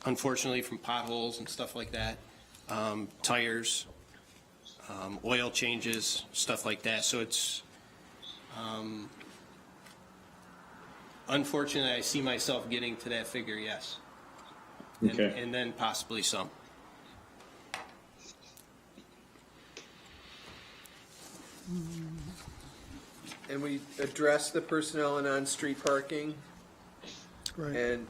unfortunately from potholes and stuff like that, tires, oil changes, stuff like that. So it's unfortunately I see myself getting to that figure, yes. Okay. And then possibly some. And we addressed the personnel and on-street parking. Right. And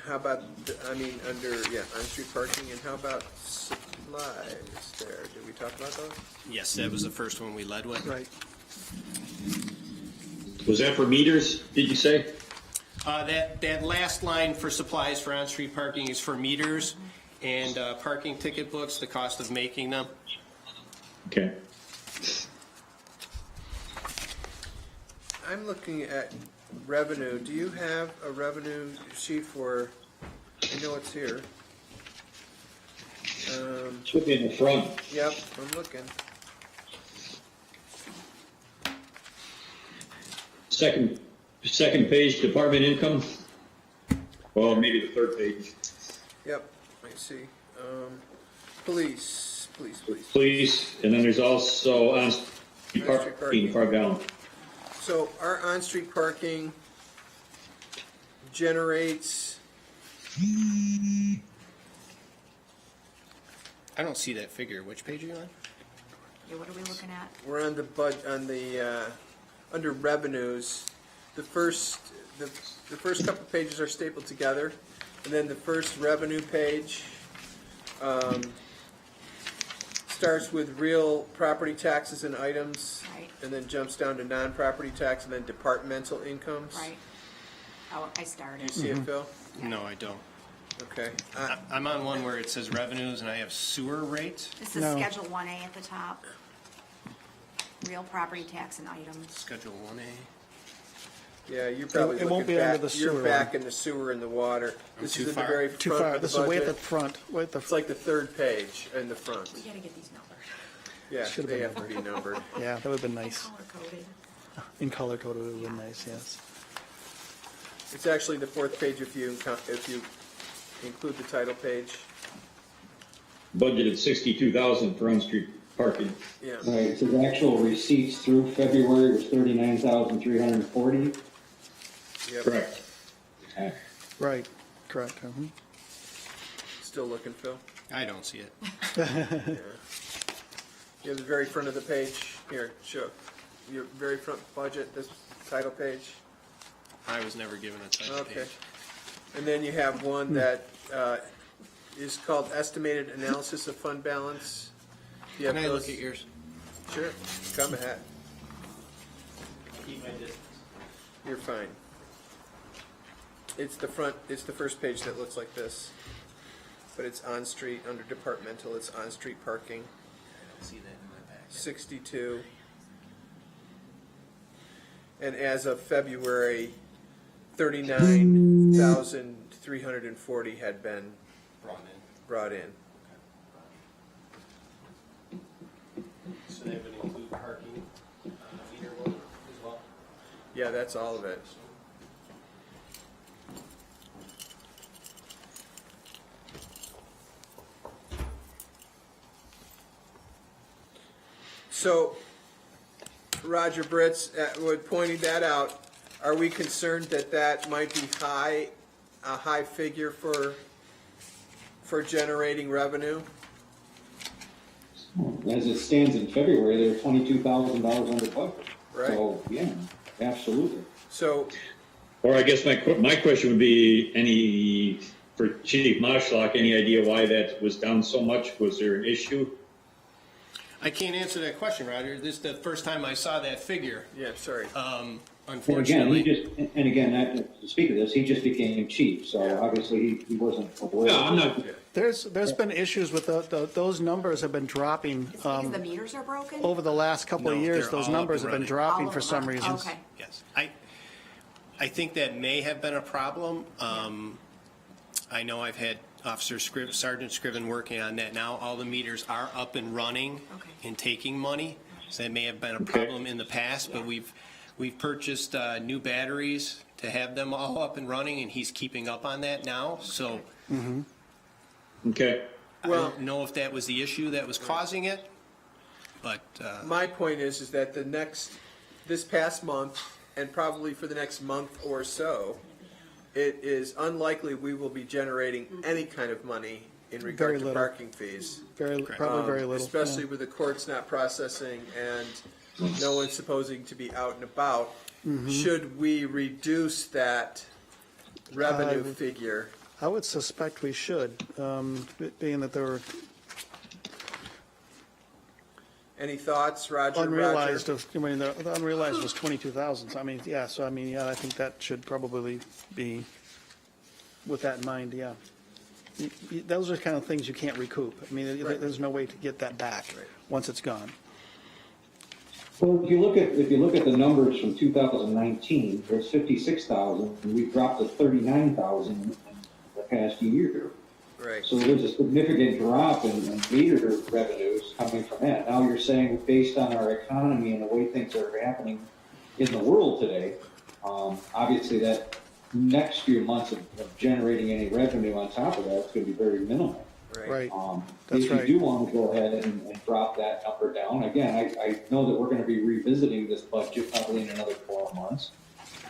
how about, on-street parking, and how about supplies there? Did we talk about those? Yes, that was the first one we led with. Right. Was that for meters, did you say? That last line for supplies for on-street parking is for meters and parking ticket books, the cost of making them. Okay. I'm looking at revenue. Do you have a revenue sheet for, I know it's here. Should be in the front. Yep, I'm looking. Second page, department income. Well, maybe the third page. Yep, I see. Police. Police, and then there's also on-street parking far down. So our on-street parking generates, I don't see that figure. Which page are you on? Yeah, what are we looking at? we're on the under revenues. The first couple pages are stapled together, And then the first revenue page starts with real property taxes and items, Right. and then jumps down to non-property tax, and then departmental incomes. Right. Oh, I Do started. you see it, Phil? No, I don't. Okay. I'm on one where it says revenues and I have sewer rates, This is No. Schedule 1A at the top. Real property tax and items. Schedule 1A. Yeah, you're probably It won't looking be under back, the sewer you're back one. in the sewer and the water. This too is at the far. very Too front far, of the this is way at the budget. front, way at the, It's like the third page in the front. We gotta get these numbers. Yeah, Should've they been have to be numbered. yeah, that would've been nice. Color coded. In color coded, it would've been nice, yes. It's actually the fourth page if you include the title page. Budgeted 62,000 for on-street parking. Yeah. Right, so the actual receipts through February was 39,340. Yep. Correct. Right, correct. Mhm. Still looking, Phil? I don't see it. You have the very front of the page. Here, show. Your very front budget, this title page. I was never given a title Okay. page. And then you have one that is called Estimated Analysis of Fund Balance. You have Can I those- look at yours? Sure, come ahead. Keep my distance. You're fine. It's the first page that looks like this. But it's on-street, under departmental, it's on-street parking, I don't see that in my back. 62. And as of February, 39,340 had been Brought brought in. in. So that would include parking on the feeder one as well? Yeah, that's all of it. So, Roger Britz, pointing that out, are we concerned that that might be a high figure for generating revenue? As it stands in February, they're $22,000 under budget. Right. So, yeah, absolutely. So, Or I guess my question would be, for Chief Moshlock, any idea why that was down so much? Was there an issue? I can't answer that question, Roger. This is the first time I saw that figure. yeah, sorry. And again, Unfortunately. not to speak of this, he just became chief, so obviously he wasn't aware. No, I'm not. There's been issues with those numbers have been dropping, Because the meters are broken? over the last couple of No, years, they're those all up numbers and have been running. dropping All for of some them. reason. Okay. Yes. I think that may have been a problem. I know I've had Sergeant Scriven working on that now. All the meters are up and running Okay. and taking money. So that may have been a problem in the past, but we've purchased new batteries to have them all up and running, and he's keeping up on that now. So Okay. I don't know if that was the issue that was causing it, but My point is that this past month, and probably for the next month or so, it is unlikely we will be generating any kind of money in Very regard to little. parking fees. Probably very little. Especially yeah. with the courts not processing and no one supposing to be out and about. Mm-hmm. Should we reduce that revenue would- figure? I would suspect we should, being that there were Any thoughts, Roger? unrealized, the unrealized was 22,000. I mean, yeah, I think that should probably be, with that in mind, yeah. Those are the kind of things you can't recoup. I mean, Right. there's no way to get that back once it's gone. Well, if you look at the numbers from 2019, there's 56,000, and we've dropped to 39,000 in the past year. Right. So there's a significant drop in meter revenues coming from that. Now you're saying, based on our economy and the way things are happening in the world today, obviously that next few months of generating any revenue on top of that is going to be very minimal. Right. If That's right. you do want to go ahead and drop that number down, again, I know that we're going to be revisiting this budget probably in another 4 months.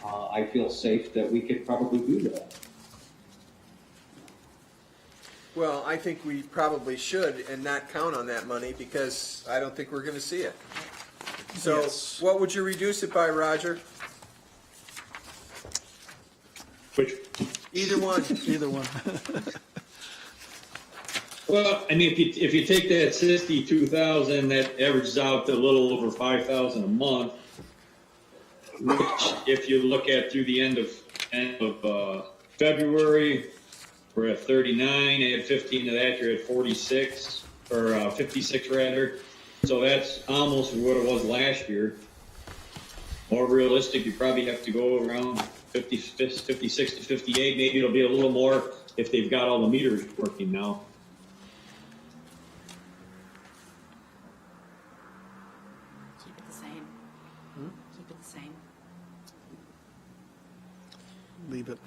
I feel safe that we could probably do that. Well, I think we probably should and not count on that money because I don't think we're going to see it. So Yes. what would you reduce it by, Roger? Which, Either one. Either one. Well, I mean, if you take that 62,000, that averages out to a little over 5,000 a month, which if you look at through the end of February, we're at 39, add 15 to that, you're at 46, or 56 rather. So that's almost what it was last year. More realistic, you probably have to go around 56 to 58. Maybe it'll be a little more if they've got all the meters working now. Keep it the same. Keep it the same. Leave it.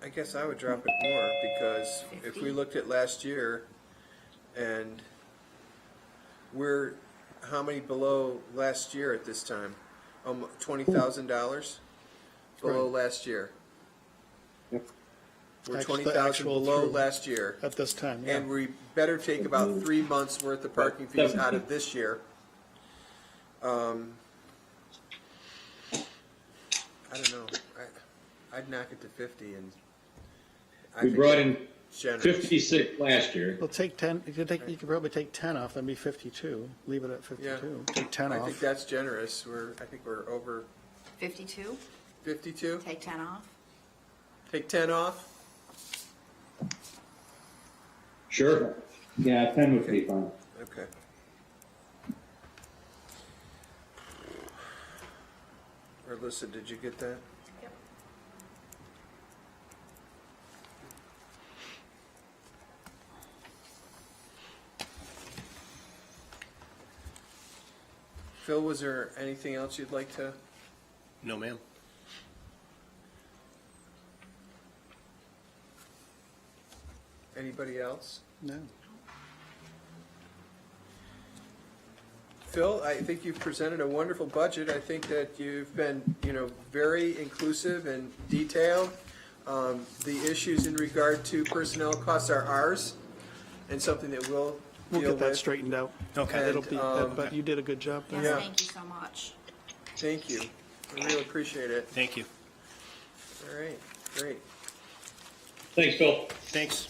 I guess I would drop it more, because if 50? we looked at last year, and we're, how many below last year at this time? $20,000 below last year. Yep. We're Actual- 20,000 actual below through. last year. At this time, yeah. And we better take about 3 months' worth of parking fees out of this year. I don't know. I'd knock it to 50, and I We think brought in that's generous. 56 last year. Well, take 10, you could probably take 10 off, that'd be 52. Leave it at 52. Take 10 I think off. that's generous. I think we're over 52, 52. take 10 off. Take 10 off. Sure. Yeah, 10 would be fine. Okay. Alyssa, did you get that? Yep. Phil, was there anything else you'd like to? No, ma'am. Anybody else? No. Phil, I think you've presented a wonderful budget. I think that you've been, very inclusive and detailed. The issues in regard to personnel costs are ours, and something that we'll We'll deal get that with. straightened out. Okay. It'll be, but you did a good job there. Yes, Yeah. thank you so much. Thank you. I really appreciate it. Thank you. All right, great. Thanks, Phil. Thanks.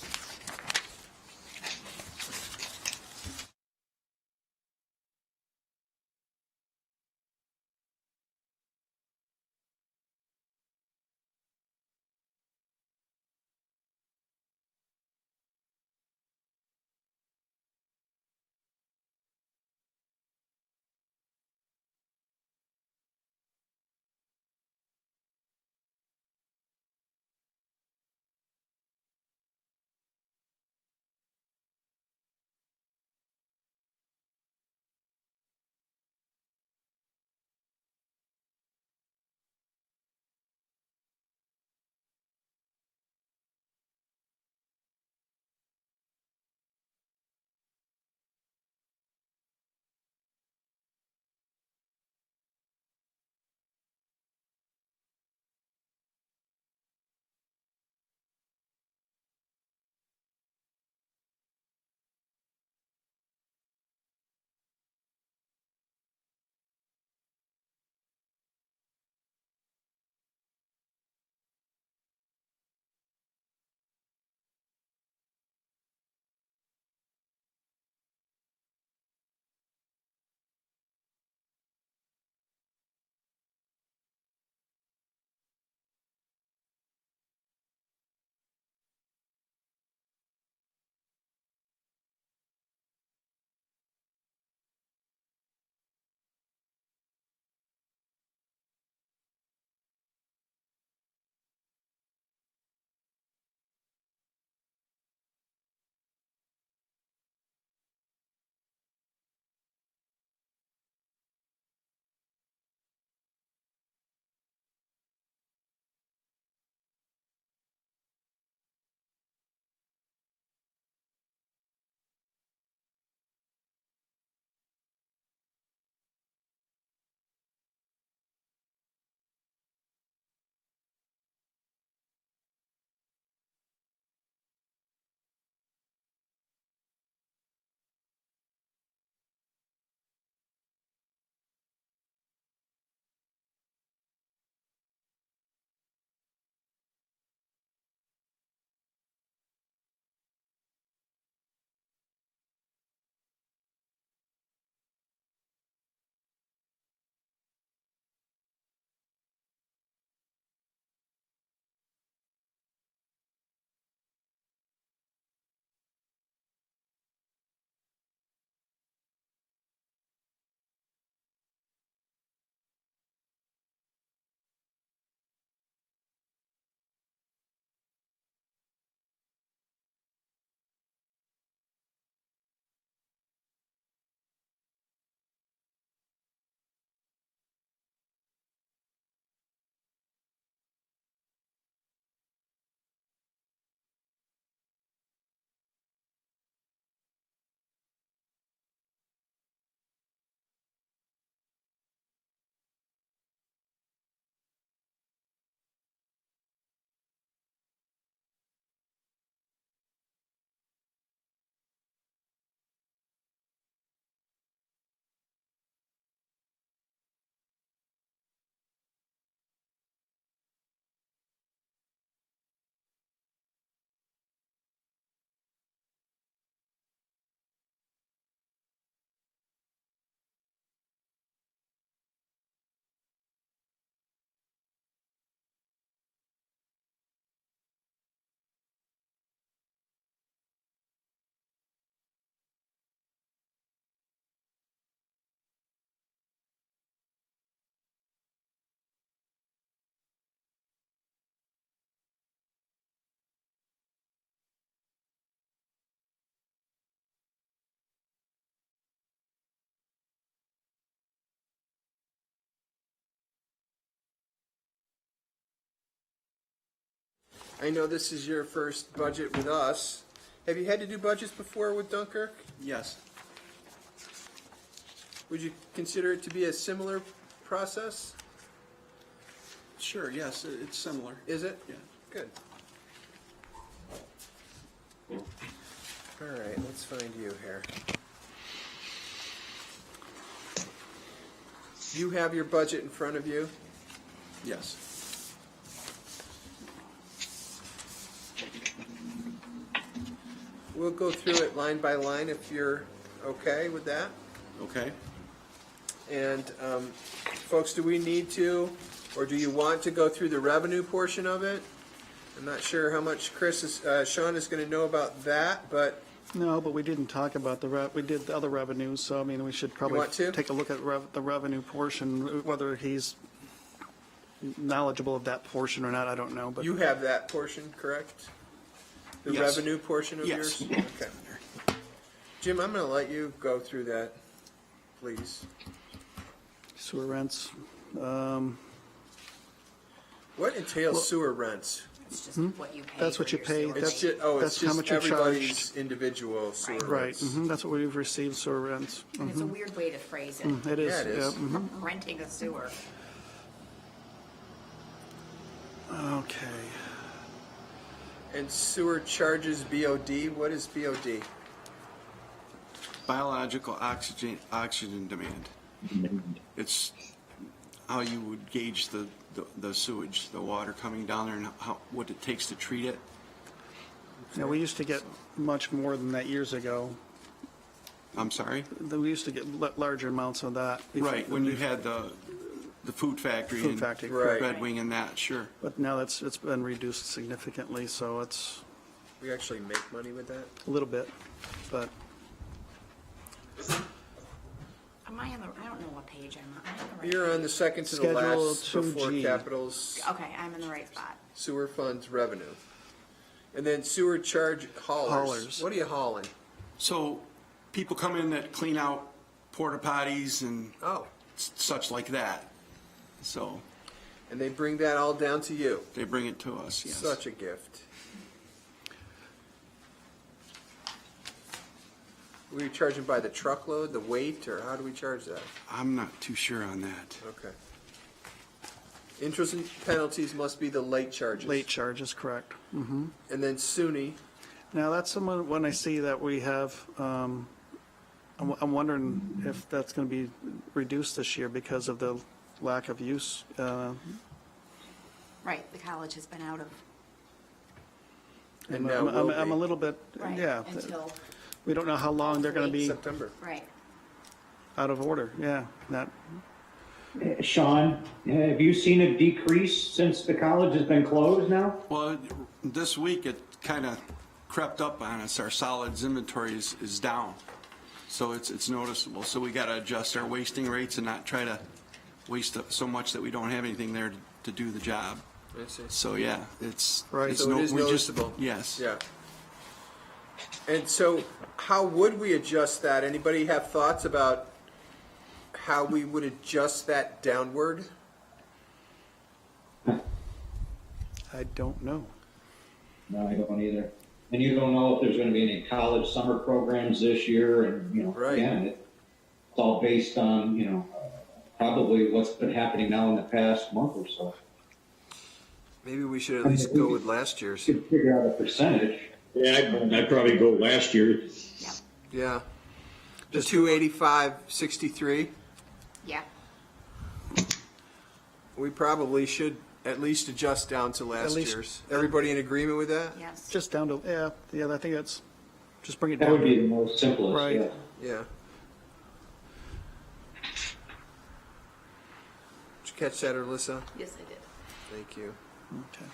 I know this is your first budget with us. Have you had to do budgets before with Dunkirk? Yes. Would you consider it to be a similar process? Sure, yes, it's similar. Is it? Yeah. Good. All right, let's find you here. You have your budget in front of you? Yes. We'll go through it line by line if you're okay with that. Okay. And folks, do we need to, or do you want to go through the revenue portion of it? I'm not sure how much Sean is going to know about that, but No, but we didn't talk about we did the other revenues, so I mean, we should probably want to? take a look at the revenue portion, whether he's knowledgeable of that portion or not, I don't know, but. you have that portion, correct? The Yes. revenue portion of Yes. yours? Okay. Jim, I'm going to let you go through that, please. Sewer rents, What entails sewer rents? It's just what you pay. That's what for you your pay. sewer It's rate. just, That's how just much you're everybody's charged. individual sewer right, rents. that's what we've received, sewer rents. And it's a weird way to phrase it. It is, Yeah, it is. Renting a sewer. Okay. And sewer charges BOD, what is BOD? Biological oxygen demand. It's how you would gauge the sewage, the water coming down there, and what it takes to treat it. Yeah, we used to get much more than that years ago. I'm sorry? We used to get larger amounts of that. Right, when you had the food factory Food and factory, Right. Red Wing and that, sure. But now it's been reduced significantly, so it's We actually make money with that? a little bit, but Am I on the, I don't know what page I'm on. Am I on the right You're on the page? second to the Schedule last before 2G. capitals, Okay, I'm in the right spot. sewer funds revenue. And then sewer charge haulers. Haulers. What are you hauling? So people come in that clean out porta potties and Oh, such like that. So and they bring that all down to you. they bring it to us, yes. Such a gift. We charge them by the truckload, the weight, or how do we charge that? I'm not too sure on that. Okay. Interest and penalties must be the late charges. late charges, correct. And then SUNY, Now, that's someone, when I see that we have, I'm wondering if that's going to be reduced this year because of the lack of use. Right, the college has been out of, and now will I'm a be. little bit, right, yeah. until, We don't know how long they're going to be September. right. out of order, yeah. Sean, have you seen a decrease since the college has been closed now? Well, this week it kind of crept up on us. Our solids inventory is down. So it's noticeable. So we got to adjust our wasting rates and not try to waste so much that we don't have anything there to do the job. I see. So yeah, it's. Right. it's So it is we just- noticeable. Yes. Yeah. And so how would we adjust that? Anybody have thoughts about how we would adjust that downward? I don't know. No, I don't either. And you don't know if there's gonna be any college summer programs this year, and, Right. again, it's all based on, probably what's been happening now in the past month or so. Maybe we should at least go with last year's. You could figure out a percentage. Yeah, I'd probably go last year. Yeah. The 285.63. Yeah, We probably should at least adjust down to last least- year's. Everybody in agreement with that? yes. Just down to, yeah, I think that's, just bring it That would down. be the most simplest, Right. yeah. Yeah. Did you catch that, Alyssa? Yes, I did. Thank you. Okay.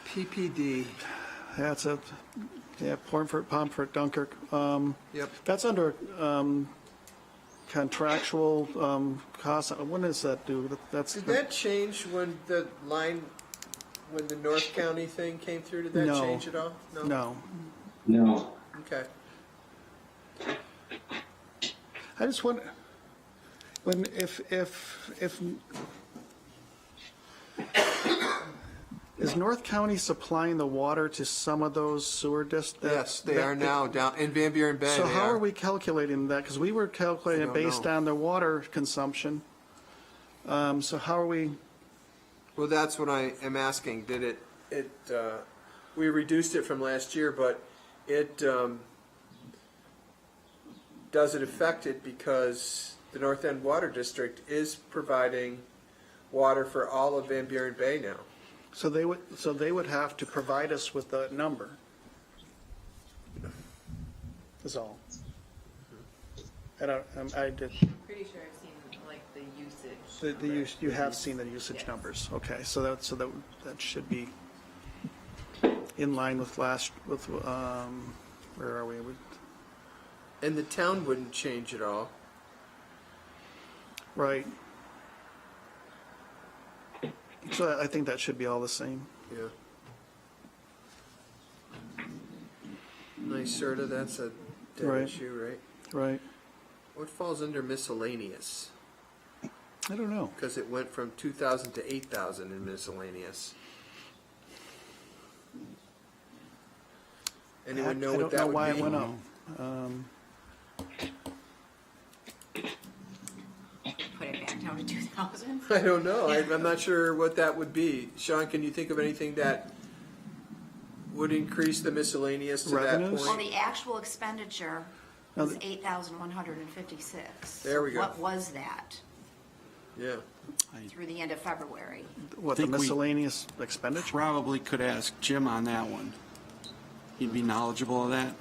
PPD. That's Pomfret, Dunkirk. Yep. That's under contractual costs. When does that do? That's Did that change when the North County thing came through? Did that No. change at all? no. No. Okay. I just wonder when if Is North County supplying the water to some of those sewer districts? Yes, they are now down, in Van Buren Bay, So they how are we calculating that? Because we were calculating I it don't based know. on the water consumption. So how are we, Well, that's what I am asking. Did we reduced it from last year, but does it affect it because the North End Water District is providing water for all of Van Buren Bay now? so they would have to provide us with the number. Is all. I did, Pretty sure I've seen like the usage. the use, you have seen the usage numbers. Okay, so that should be in line with where are we? And the town wouldn't change at all. Right. So I think that should be all the same. Yeah. NYSERDA, that's a dead Right. issue, right? Right. What falls under miscellaneous? I don't know. Because it went from 2,000 to 8,000 in miscellaneous. Anyone know what that would be? I don't know why it went up. Put it back down to 2,000? I don't know. I'm not sure what that would be. Sean, can you think of anything that would increase the miscellaneous to Revenues? that Well, point? the actual expenditure Now was the- 8,156. There we go. What was that Yeah. through the end of February? What, the Think we- miscellaneous expenditure? Probably could ask Jim on that one. He'd be knowledgeable of that.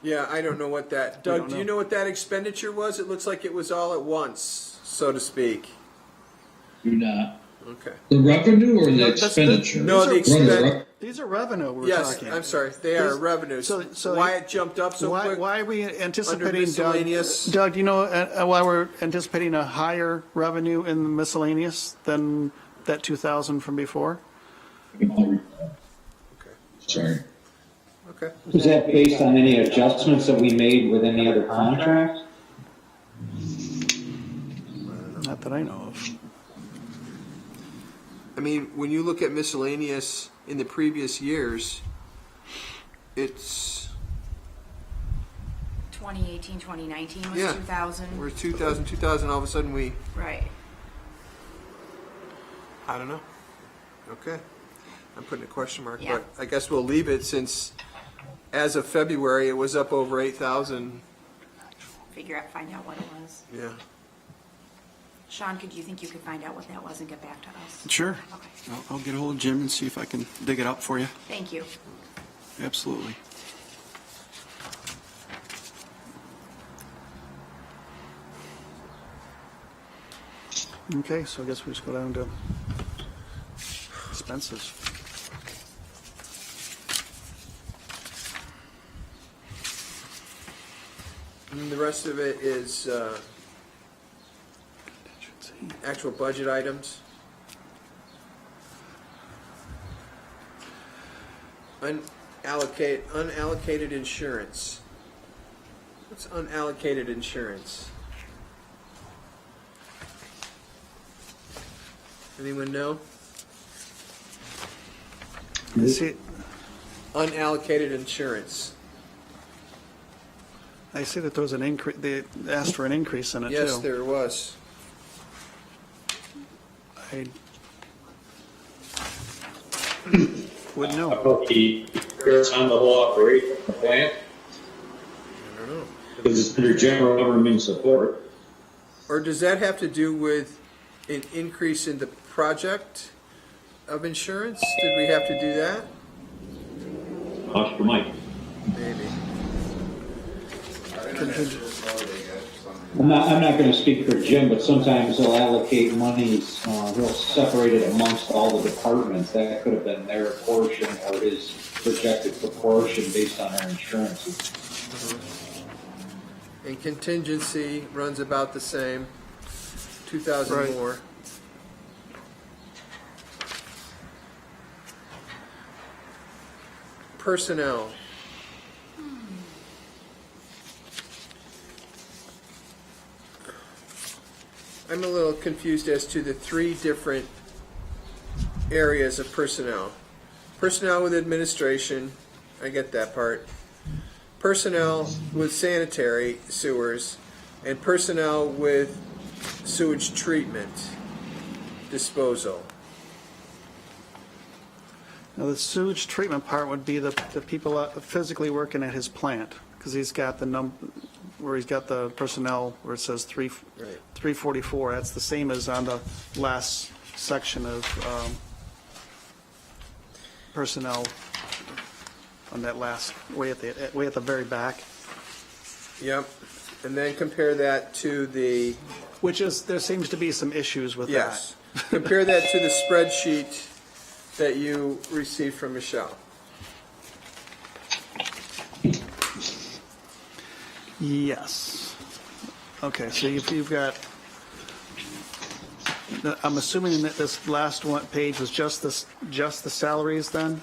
Yeah, I don't know what that. Doug, don't do you know. know what that expenditure was? It looks like it was all at once, so to speak. Do not. Okay. The revenue or the No, that's the- expenditure? no, the Brother, expen- These are revenue we're Yes, talking. I'm sorry. They are These- revenues. so Why it jumped up so Why, quick? why are we anticipating, miscellaneous? Doug, do you know why we're anticipating a higher revenue in the miscellaneous than that 2,000 from before? Okay. Sorry. Okay. Was that based on any adjustments that we made with any other contracts? Not that I know of. I mean, when you look at miscellaneous in the previous years, it's 2018, 2019 was Yeah. 2,000. we're 2,000, all of a sudden Right. I don't know. Okay. I'm putting a question mark, Yeah. but I guess we'll leave it since as of February, it was up over 8,000. Find out what it was. Yeah. Sean, could you think you could find out what that was and get back to us? Sure. Okay. I'll get a hold of Jim and see if I can dig it up for you. Thank you. Absolutely. Okay, so I guess we just go down to expenses. And the rest of it is actual budget items. Unallocated insurance. What's unallocated insurance? Anyone know? I see, Unallocated insurance. I see that there was an increase, they asked for an increase in it too. Yes, there was. I wouldn't know. About the, on the whole operation of the plant, I don't know. because it's under general government support. Or does that have to do with an increase in the project of insurance? Did we have to do that? Oscar Mike. Maybe. I'm not gonna speak for Jim, but sometimes they'll allocate monies, they'll separate it amongst all the departments. That could have been their portion or his projected proportion based on our insurances. And contingency runs about the same, 2,000 Right. more. Personnel. I'm a little confused as to the three different areas of personnel. Personnel with administration, I get that part. Personnel with sanitary sewers, and personnel with sewage treatment disposal. Now, the sewage treatment part would be the people physically working at his plant, because he's got the where he's got the personnel where it says 344. That's the same as on the last section of personnel on that last, way at the very back. Yep. And then compare that to the, Which is, there seems to be some issues with that. yes, compare that to the spreadsheet that you received from Michelle. Yes. Okay, so you've got, I'm assuming that this last one page was just the salaries then?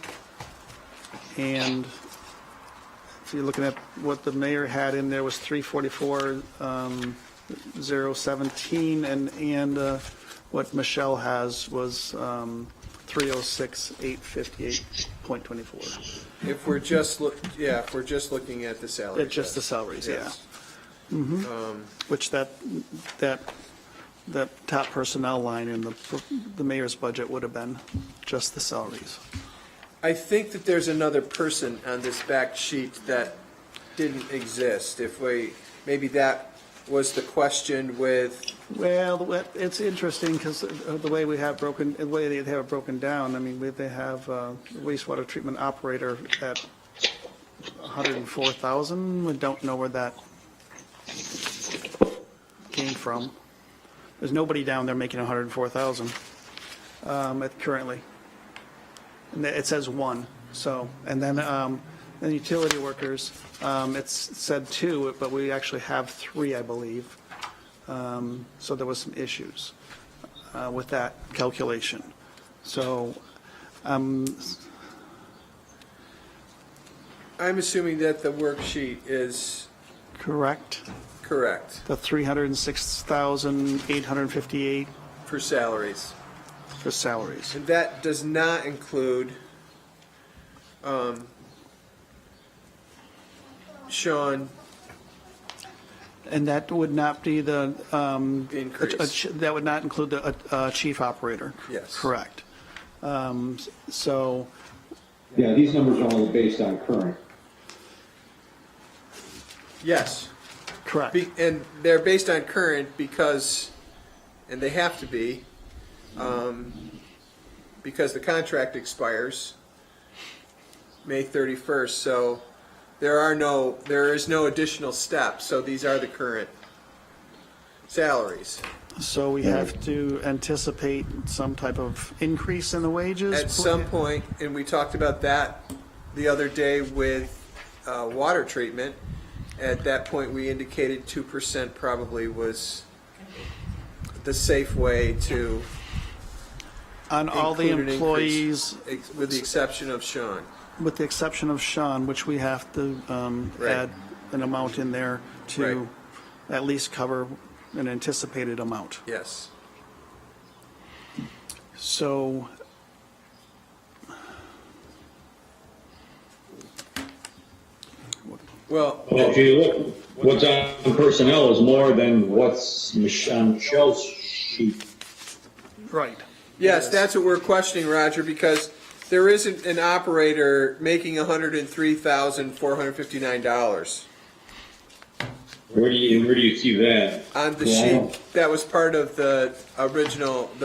And if you're looking at what the mayor had in there was 344, 017, and what Michelle has was 306, 858.24. If we're just if we're just looking at the salary. It's just the salaries, yeah. Yes. Which that top personnel line in the mayor's budget would have been just the salaries. I think that there's another person on this back sheet that didn't exist. Maybe that was the question with, Well, it's interesting because the way they have it broken down, I mean, they have wastewater treatment operator at 104,000. We don't know where that came from. There's nobody down there making 104,000 currently. And it says one. So, and then utility workers, it's said two, but we actually have three, I believe. So there was some issues with that calculation. So I'm assuming that the worksheet is correct. correct The 306,858 for salaries. for salaries. And that does not include Sean And that would not be the, increase. that would not include the chief operator? Yes. Correct. So, Yeah, these numbers are all based on current. Yes. correct. And they're based on current because, and they have to be, because the contract expires May 31st. So there is no additional step. So these are the current salaries. So we have to anticipate some type of increase in the wages? At some point, and we talked about that the other day with water treatment, at that point, we indicated 2% probably was the safe way to On all the include an employees, increase, with the exception of Sean. with the exception of Sean, which we have to Right. add an amount in there to Right. at least cover an anticipated amount. Yes. So, Well, Well, if you look, what's on personnel is more than what's on Michelle's sheet. right. yes, that's what we're questioning, Roger, because there isn't an operator making $103,459 Where do you see that? on the Yeah, I sheet. don't- That was part of the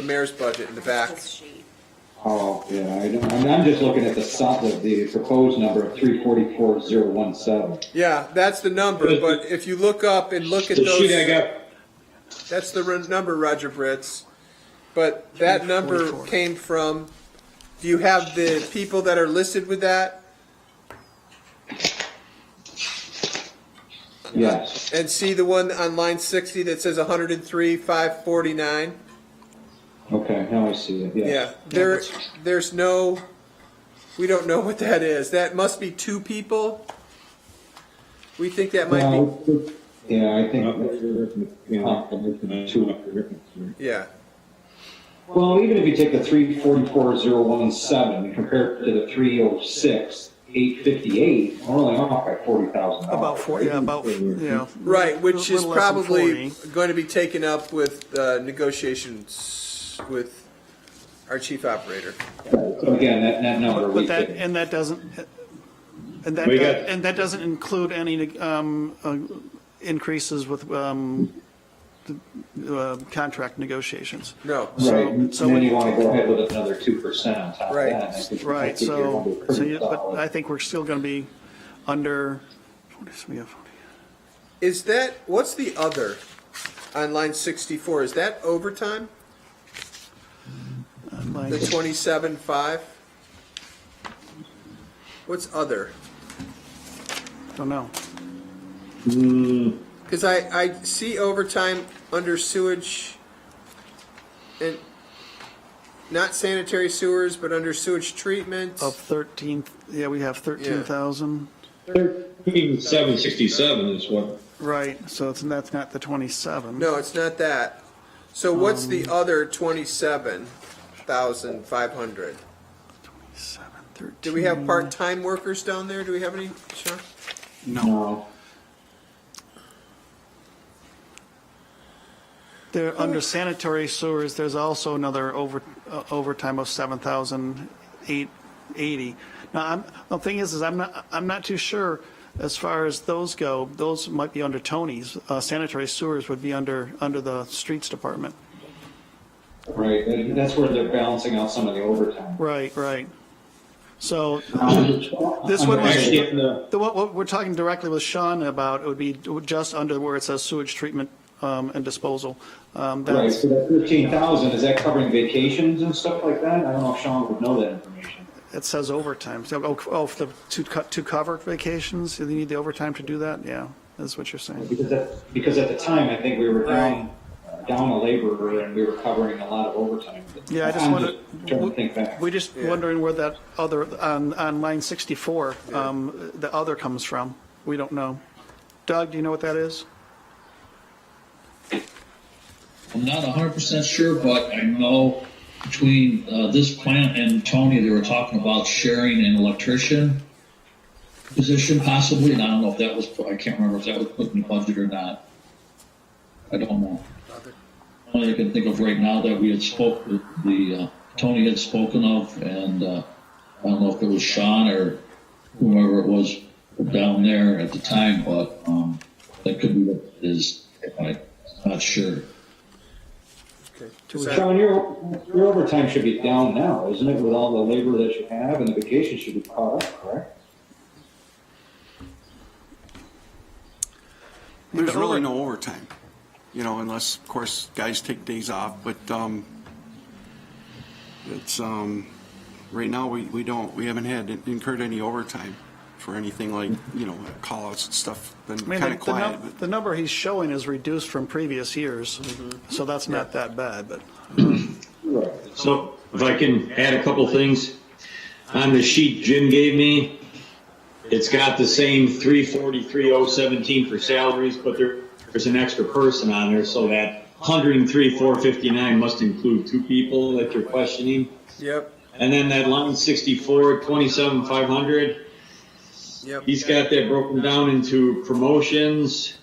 mayor's budget in the back. This sheet. Oh, yeah, I'm just looking at the proposed number of 344,017. Yeah, that's the number, but if you look up and look at The sheet I those, got, that's the number, Roger Britz. But that number 344. came from, do you have the people that are listed with that? Yes, And see the one on line 60 that says 103,549? okay, now I see it, Yeah, yes. there's no, we don't know what that is. That must be two people. We think that might be, Well, yeah, I think, yeah. Well, even if you take the 344,017 and compare it to the 306,858, we're only off by $40,000. About 40, yeah, Right, which is little less than probably 40. going to be taken up with negotiations with our chief operator. So again, that number we But that, think. and that doesn't, and that, We got- and that doesn't include any increases with contract negotiations. No. Right, and so then we- you want to go ahead with another 2% on top of Right. that. I think Right, you're gonna be pretty but solid. I think we're still going to be under, Is that, what's the other on line 64? Is that overtime? The 27.5? What's other? don't know. Because I see overtime under sewage and not sanitary sewers, but under sewage treatment. Of 13, yeah, we have 13,000. 13,767 is what, Right, so that's not the 27. No, it's not that. So what's the other 27,500? 7, Do we have part-time workers down there? Do we have any, Sean? No. There, under sanitary sewers, there's also another overtime of 7,880. Now, the thing is I'm not too sure as far as those go. Those might be under Tony's. Sanitary sewers would be under the streets department. Right, that's where they're balancing out some of the overtime. Right. So This this one was, actually, what we're talking directly with Sean about, it would be just under where it says sewage treatment and disposal. Right, That's, so that 13,000, is that covering vacations and stuff like that? I don't know if Sean would know that information. it says overtime. So, for the to cover vacations, you need the overtime to do that? Yeah, that's what you're saying. Because at the time, I think we were down a laborer and we were covering a lot of overtime. Yeah, I just I'm wanted, trying to think back. we're just wondering where that other, on line 64, the other comes from. We don't know. Doug, do you know what that is? I'm not 100% sure, but I know between this plant and Tony, they were talking about sharing an electrician position possibly, and I don't know if that was, I can't remember if that was put in the budget or not. I don't know. Only I can think of right now that we had Tony had spoken of, and I don't know if it was Sean or whoever it was down there at the time, but that could be what it is. I'm not sure. Sean, your overtime should be down now, isn't it, with all the labor that you have, and the vacation should be caught up, correct? there's really no overtime, unless, of course, guys take days off, but it's, right now, we haven't incurred any overtime for anything like, call-outs and stuff, been kind of quiet. but- The number he's showing is reduced from previous years, so that's not that bad, but. So if I can add a couple things, on the sheet Jim gave me, it's got the same 343,017 for salaries, but there's an extra person on there, so that 103,459 must include two people that you're questioning. Yep, And then that line 64, 27,500, yep. he's got that broken down into promotions,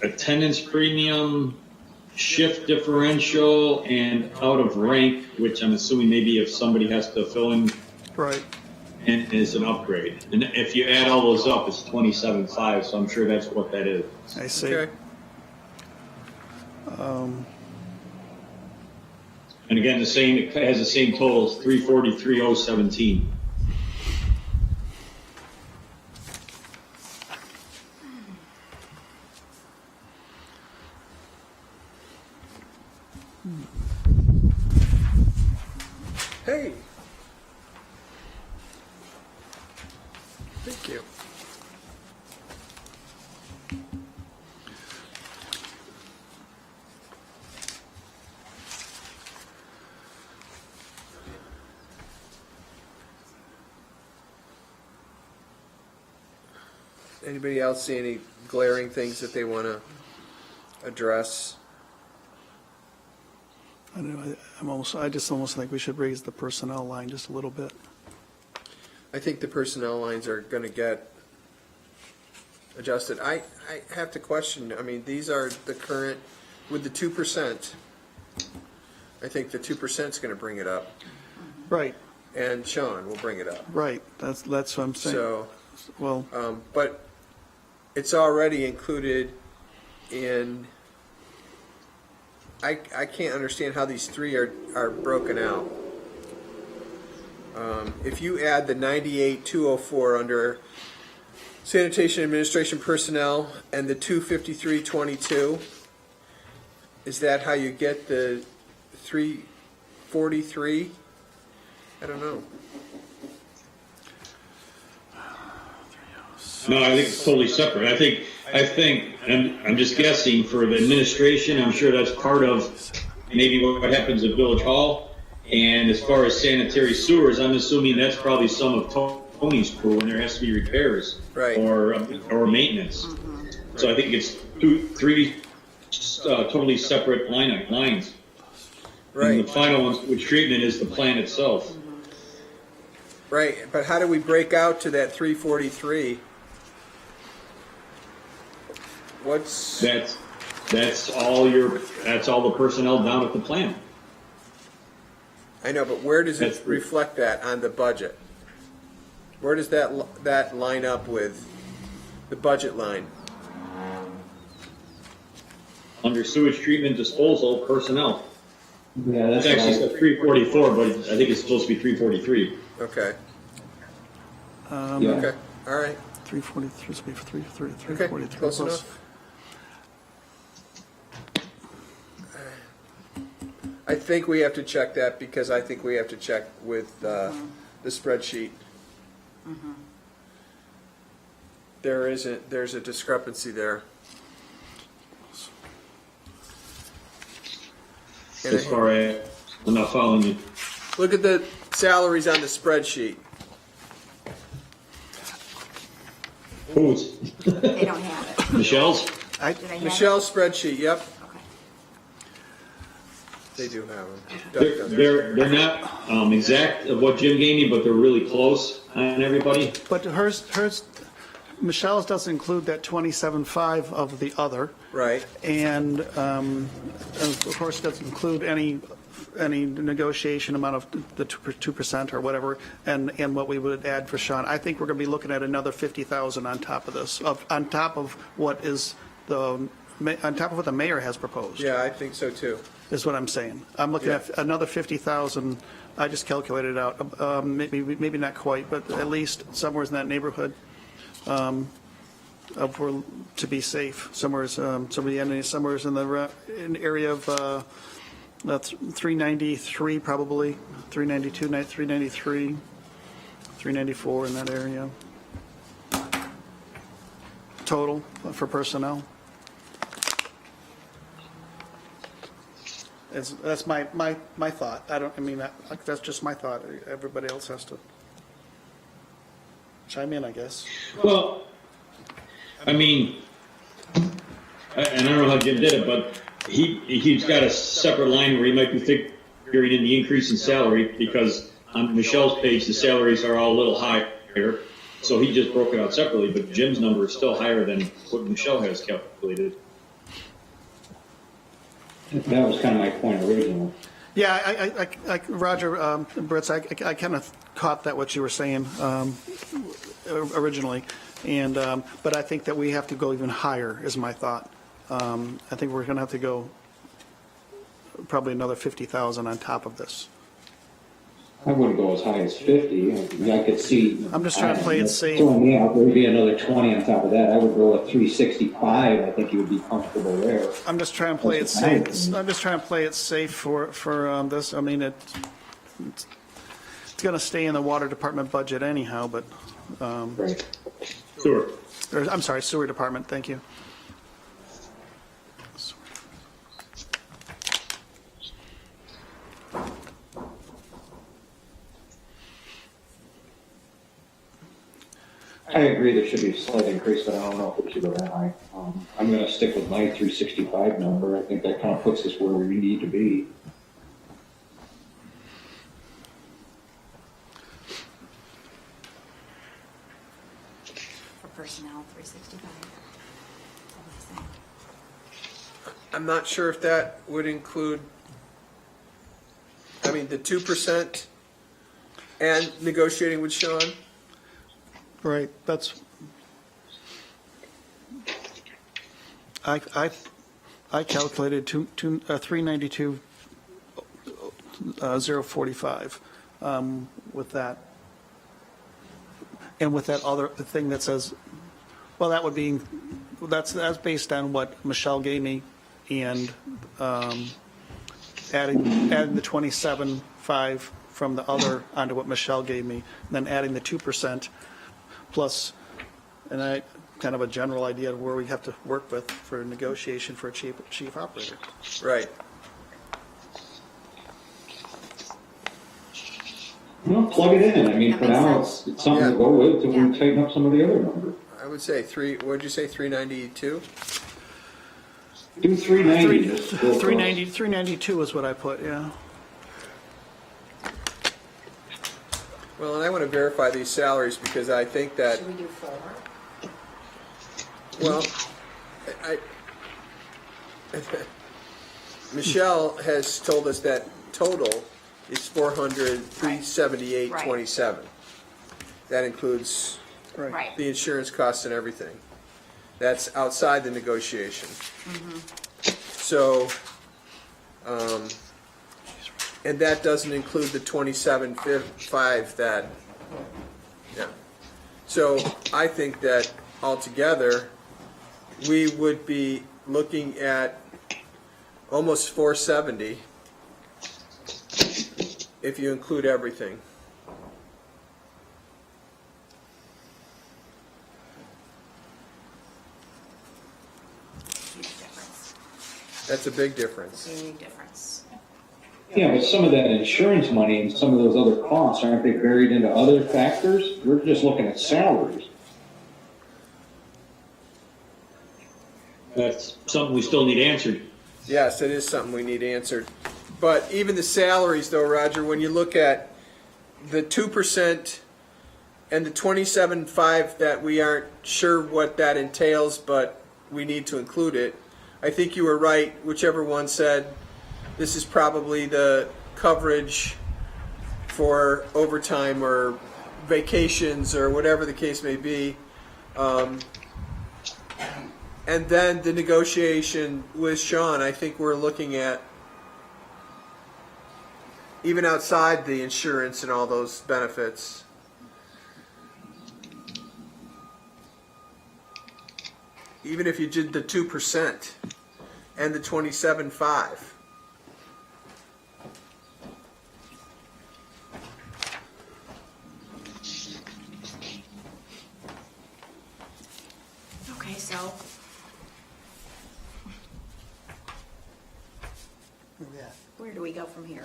attendance premium, shift differential, and out of rank, which I'm assuming maybe if somebody has to fill in Right. and is an upgrade. And if you add all those up, it's 27.5, so I'm sure that's what that is. I see. Okay. And again, it has the same totals, 343,017. Hey. Thank you. Anybody else see any glaring things that they want to address? I don't know, I just almost think we should raise the personnel line just a little bit. I think the personnel lines are gonna get adjusted. I have to question, I mean, these are the current, with the 2%, I think the 2% is gonna bring it up, Right, and Sean will bring it up. right, that's what I'm saying. So, Well, but it's already included in, I can't understand how these three are broken out. If you add the 98,204 under sanitation administration personnel and the 253,22, is that how you get the 343? I don't know. No, I think it's totally separate. I think, and I'm just guessing for the administration, I'm sure that's part of maybe what happens at Village Hall. And as far as sanitary sewers, I'm assuming that's probably some of Tony's crew, and there has to be repairs. Right. Or maintenance. So I think it's three totally separate lines. Right. And the final one with treatment is the plant itself. Right, but how do we break out to that 343? What's, That's all the personnel down at the plant. I know, but where does it That's- reflect that on the budget? Where does that line up with the budget line? Under sewage treatment disposal personnel. Yeah, It's that's actually right. said 344, but I think it's supposed to be 343. Okay, Yeah. okay, all right, 343, it's be 343, okay, 343 close plus. enough. I think we have to check that because I think we have to check with the spreadsheet. There's a discrepancy there. And As far as, I'm not following you. look at the salaries on the spreadsheet. Who's? They don't have it. Michelle's? Did I have it? Michelle's spreadsheet, yep, Okay. they do have them. They're not exact of what Jim gave me, but they're really close on everybody. But hers, Michelle's doesn't include that 27.5 of the other. Right, And of course, doesn't include any negotiation amount of the 2% or whatever, and what we would add for Sean. I think we're going to be looking at another 50,000 on top of this, on top of what the mayor has proposed. yeah, I think so too. Is what I'm saying. I'm looking at another 50,000. I just calculated it out. Maybe not quite, but at least somewhere in that neighborhood. To be safe, somewhere in the area of 393 probably, 392, 393, 394 in that area. Total for personnel. That's my thought. That's just my thought. Everybody else has to chime in, I guess. Well, I mean, and I don't know how Jim did it, but he's got a separate line where he might be figuring in the increase in salary because on Michelle's page, the salaries are all a little higher. So he just broke it out separately, but Jim's number is still higher than what Michelle has calculated. That was kind of my point originally. Yeah, Roger, Brits, I kind of caught that what you were saying originally, and but I think that we have to go even higher is my thought. I think we're going to have to go probably another 50,000 on top of this. I wouldn't go as high as 50. I could see. I'm just trying to play it safe. Throwing me out, maybe another 20 on top of that. I would go at 365. I think you would be comfortable there. I'm just trying to play it safe. I'm just trying to play it safe for this. I mean, it's going to stay in the water department budget anyhow, but. Right. Sure. I'm sorry, sewer department. Thank you. I agree there should be a slight increase, but I don't know if it should go that high. I'm going to stick with my 365 number. I think that kind of puts us where we need to be. Personnel, 365. I'm not sure if that would include, I mean, the 2% and negotiating with Sean. Right, that's, I calculated 392,045 with that. And with that other thing that says, well, that would be, that's based on what Michelle gave me and adding the 27.5 from the other onto what Michelle gave me, and then adding the 2% plus, and I, kind of a general idea of where we have to work with for negotiation for a chief operator. Right. Well, plug it in. I mean, That for makes now, sense. it's something to Yeah. go with till Yeah. we tighten up some of the other numbers. I would say what'd you say, 392? Do 390. 392 is what I put, yeah. Well, and I want to verify these salaries because I think that, Should we do 4? well, I Michelle has told us that total is 378.27. That includes Right. the insurance costs and everything. That's outside the negotiation. So, and that doesn't include the 27.5 that, yeah. So I think that altogether, we would be looking at almost 470 if you include everything. Huge difference. That's a big difference. Big difference. Yeah, but some of that insurance money and some of those other costs, aren't they buried into other factors? We're just looking at salaries. That's something we still need answered. Yes, it is something we need answered. But even the salaries though, Roger, when you look at the 2% and the 27.5 that we aren't sure what that entails, but we need to include it. I think you were right, whichever one said, this is probably the coverage for overtime or vacations or whatever the case may be. And then the negotiation with Sean, I think we're looking at, even outside the insurance and all those benefits, even if you did the 2% and the 27.5. Okay, so where do we go from here?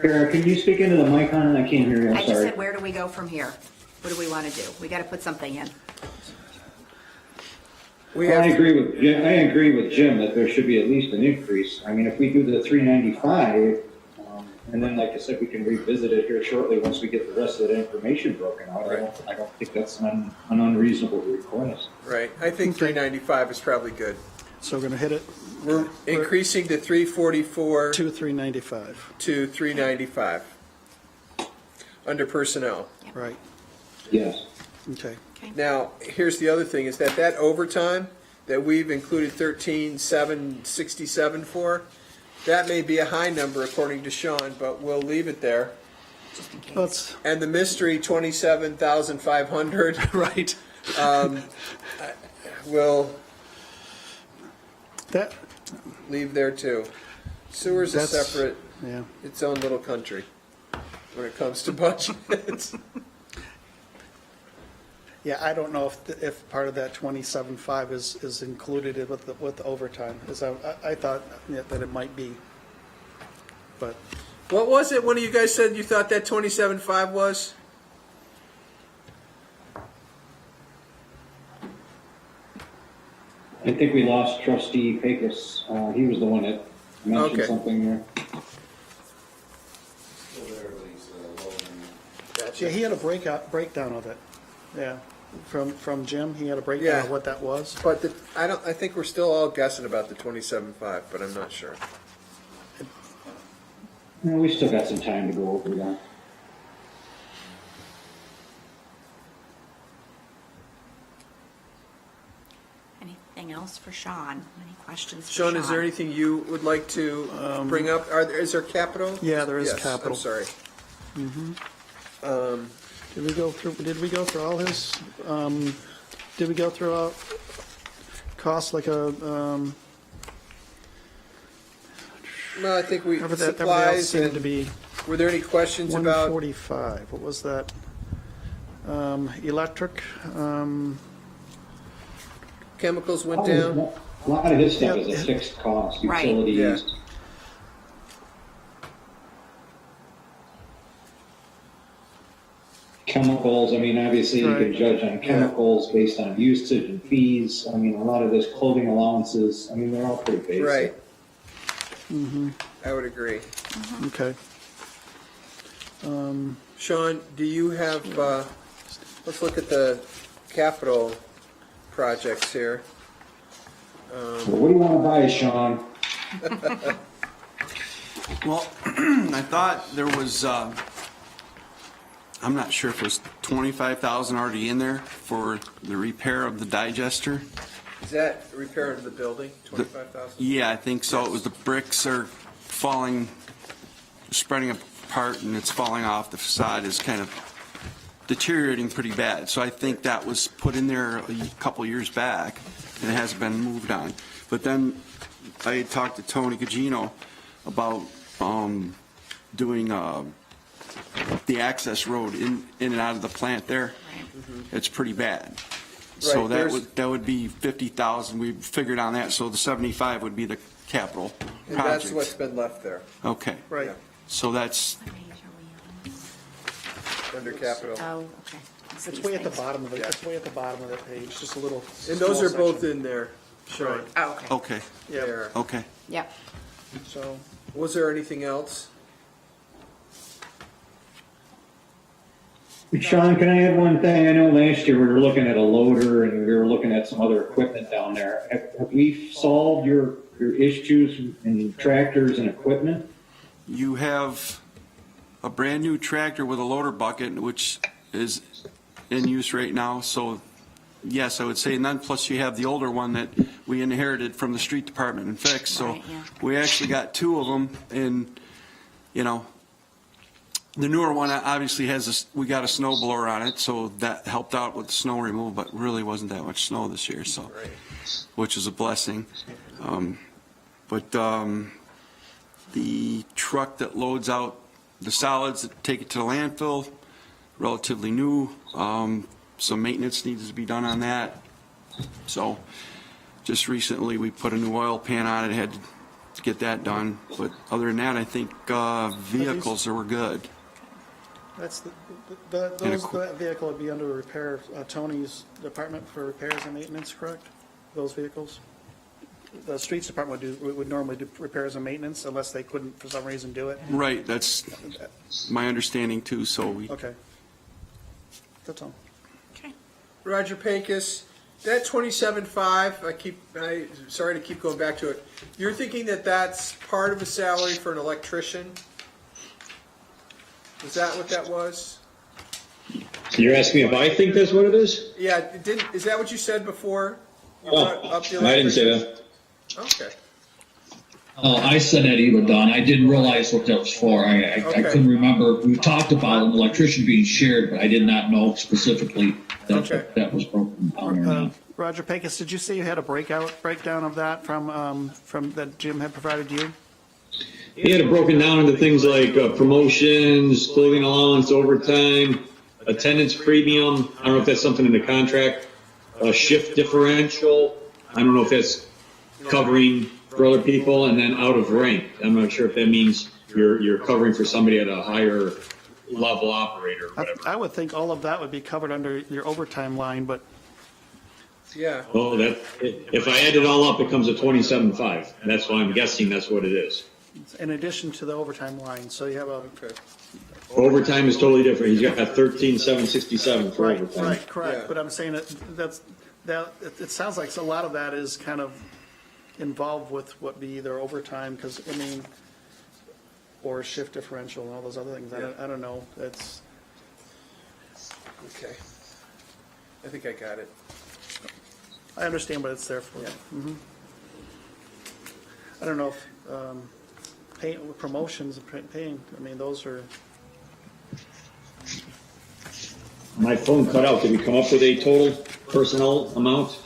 Kara, can you speak into the mic on it? I can't hear you, I I'm just sorry. said, where do we go from here? What do we want to do? We got to put something in. We Well, I have, agree with Jim that there should be at least an increase. I mean, if we do the 395, and then, like I said, we can revisit it here shortly once we get the rest of that information broken out. I don't think that's an unreasonable request. right, I think 395 is probably good. So we're going to hit it We're increasing the 344 to 395, to 395 under personnel. right, Yes. okay. Now, here's the other thing, is that overtime that we've included 13,767 for, that may be a high number according to Sean, but we'll leave it there. Just in case. Let's, And the mystery 27,500, right. we'll That, leave there too. Sewer's a That's- separate, yeah. its own little country when it comes to budgets. Yeah, I don't know if part of that 27.5 is included with the overtime, as I thought that it might be. But, What was it, one of you guys said you thought that 27.5 was? I think we lost trustee Pecos. He was the one that mentioned Okay. something there. yeah, he had a breakdown of it, yeah. from Jim? He had a breakdown of Yeah. what that was? But I think we're still all guessing about the 27.5, but I'm not sure. Well, we still got some time to go over that. Anything else for Sean? Any questions for Sean, is there anything you would like to bring up? Is there capital? Yeah, there is Yes, capital. I'm sorry. Did we go through all his, did we go through all costs like a, No, I think we, everything else supplies, seemed to and be were there any questions about? 145, what was that? Electric, Chemicals went down? A lot of his stuff Yeah. is a fixed cost, Right. utilities. Yeah. Chemicals, I mean, obviously you can Right. judge on chemicals based on usage and fees. I mean, a lot of this clothing allowances, I mean, they're all pretty basic. Right. I would agree. okay. Sean, do you have, let's look at the capital projects here. Well, what do you want to buy, Sean? Well, I thought there was, I'm not sure if it was 25,000 already in there for the repair of the digester. Is that repair of the building, 25,000? Yeah, I think so. It was the bricks are falling, spreading apart, and it's falling off. The facade is kind of deteriorating pretty bad. So I think that was put in there a couple years back, and it hasn't been moved on. But then I had talked to Tony Gugino about doing the access road in and out of the plant there. It's pretty bad. So Right, that would be 50,000. We figured on that. So the 75 would be the capital And that's project. what's been left there, Okay. Right. So that's, What page are we on? under capital. Oh, okay. It's It's these way at the things. bottom of it, it's way at the bottom of that page, just a little. And those small are both section. in there, Sean. Oh, okay. okay, Yeah, There. okay. Yep. so, Was there anything else? Sean, can I add one thing? I know last year we were looking at a loader and we were looking at some other equipment down there. Have we solved your issues in tractors and equipment? You have a brand-new tractor with a loader bucket, which is in use right now. So, yes, I would say none. Plus, you have the older one that we inherited from the street department and fixed. So Right, yeah. we actually got two of them, and, you know, the newer one obviously has we got a snow blower on it, so that helped out with the snow removal, but really wasn't that much snow this year, so, which is a blessing. But the truck that loads out the solids that take it to the landfill, relatively new. Some maintenance needs to be done on that. So just recently we put a new oil pan on it, had to get that done. But other than that, I think vehicles were good. that's And that vehicle would be under repair, Tony's department for repairs and maintenance, correct? Those vehicles? The streets department would normally do repairs and maintenance unless they couldn't for some reason do it. Right, that's my understanding too, so we, Okay. That's all. Okay. Roger Pecos, that 27.5, sorry to keep going back to it. You're thinking that that's part of a salary for an electrician? Is that what that was? You're asking me if I think that's what it is? Yeah, is that what you said before? You Oh, brought up the I didn't say electrician? that. Okay, Oh, I said that either, Don. I didn't realize what that was for. I Okay. couldn't remember. We talked about an electrician being shared, but I did not know specifically that's Okay. what that was broken down or not. Roger Pecos, did you say you had a breakdown of that from that Jim had provided you? He had it broken down into things like promotions, clothing allowance, overtime, attendance premium. I don't know if that's something in the contract. Shift differential. I don't know if that's covering for other people, and then out of rank. I'm not sure if that means you're covering for somebody at a higher level operator or whatever. I would think all of that would be covered under your overtime line, but yeah. Well, if I add it all up, it comes to 27.5. That's why I'm guessing that's what it is. in addition to the overtime line, so you have a. Okay. Overtime is totally different. He's got 13,767 for Right, overtime. right, correct, Yeah. but I'm saying it sounds like a lot of that is kind of involved with what be either overtime, because, I mean, or shift differential and all those other things, I don't know, that's, Okay. I think I got it. I understand what it's there for. Yeah. Mhm. I don't know if, promotions, paying, I mean, those are, My phone cut out. Did we come up with a total personnel amount?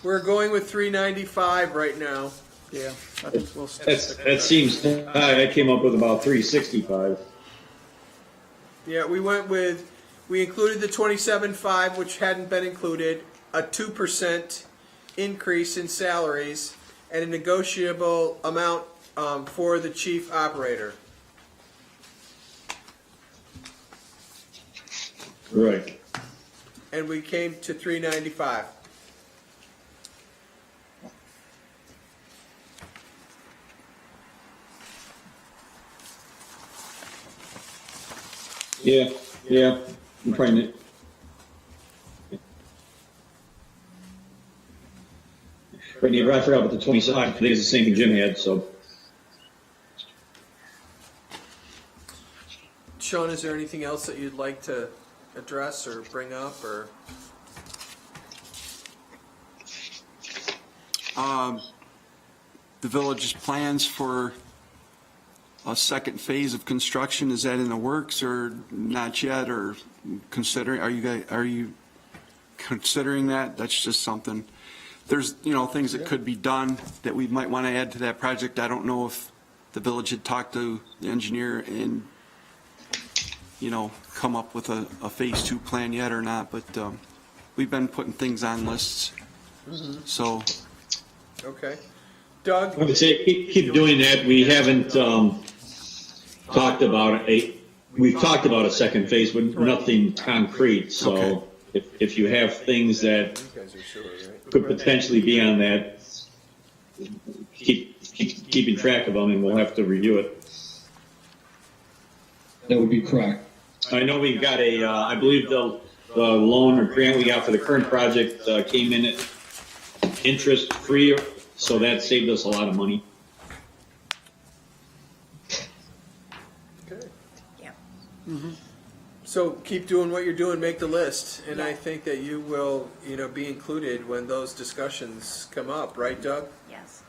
We're going with 395 right now. yeah, I think we'll. That seems high. I came up with about 365. Yeah, we included the 27.5, which hadn't been included, a 2% increase in salaries, and a negotiable amount for the chief operator. Right. And we came to 395. Yeah. I'm trying to. But I forgot about the 27. I think it's the same thing Jim had, so. Sean, is there anything else that you'd like to address or bring up, or? The village's plans for a second phase of construction, is that in the works or not yet, or considering, are you considering that? That's just something, there's, things that could be done that we might want to add to that project. I don't know if the village had talked to the engineer and, come up with a phase 2 plan yet or not, but we've been putting things on lists. So. Okay. Doug? I would say keep doing that. We haven't talked about we've talked about a second phase, but nothing concrete. So Okay. if you have things that You guys are sure, right? could potentially be on that, keeping track of them, and we'll have to review it. That would be correct. I know we've got I believe the loan or grant we got for the current project came in at interest free, so that saved us a lot of money. Okay. Yeah. So keep doing what you're doing, make the list, and I think that you will, be included when those discussions come up, right, Doug? Yes.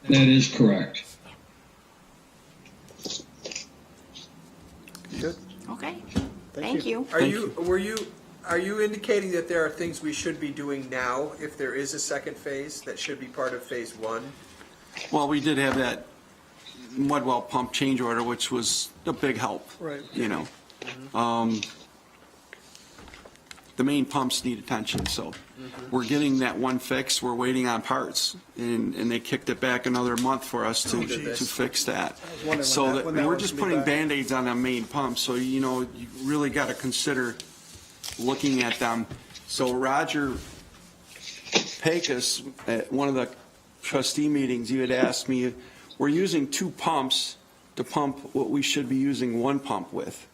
That is correct. Good, Okay. Thank Thank you. Are you indicating that there are things we should be doing now if there is a second phase that should be part of phase 1? Well, we did have that mud well pump change order, which was a big help. right. The main pumps need attention, so we're getting that one fixed. We're waiting on parts, and they kicked it back another month for us to fix that. wondering So when that, that we're was just gonna be putting back. Band-Aids on the main pump, so you really got to consider looking at them. So Roger Pecos, at one of the trustee meetings, you had asked me, we're using 2 pumps to pump what we should be using 1 pump with.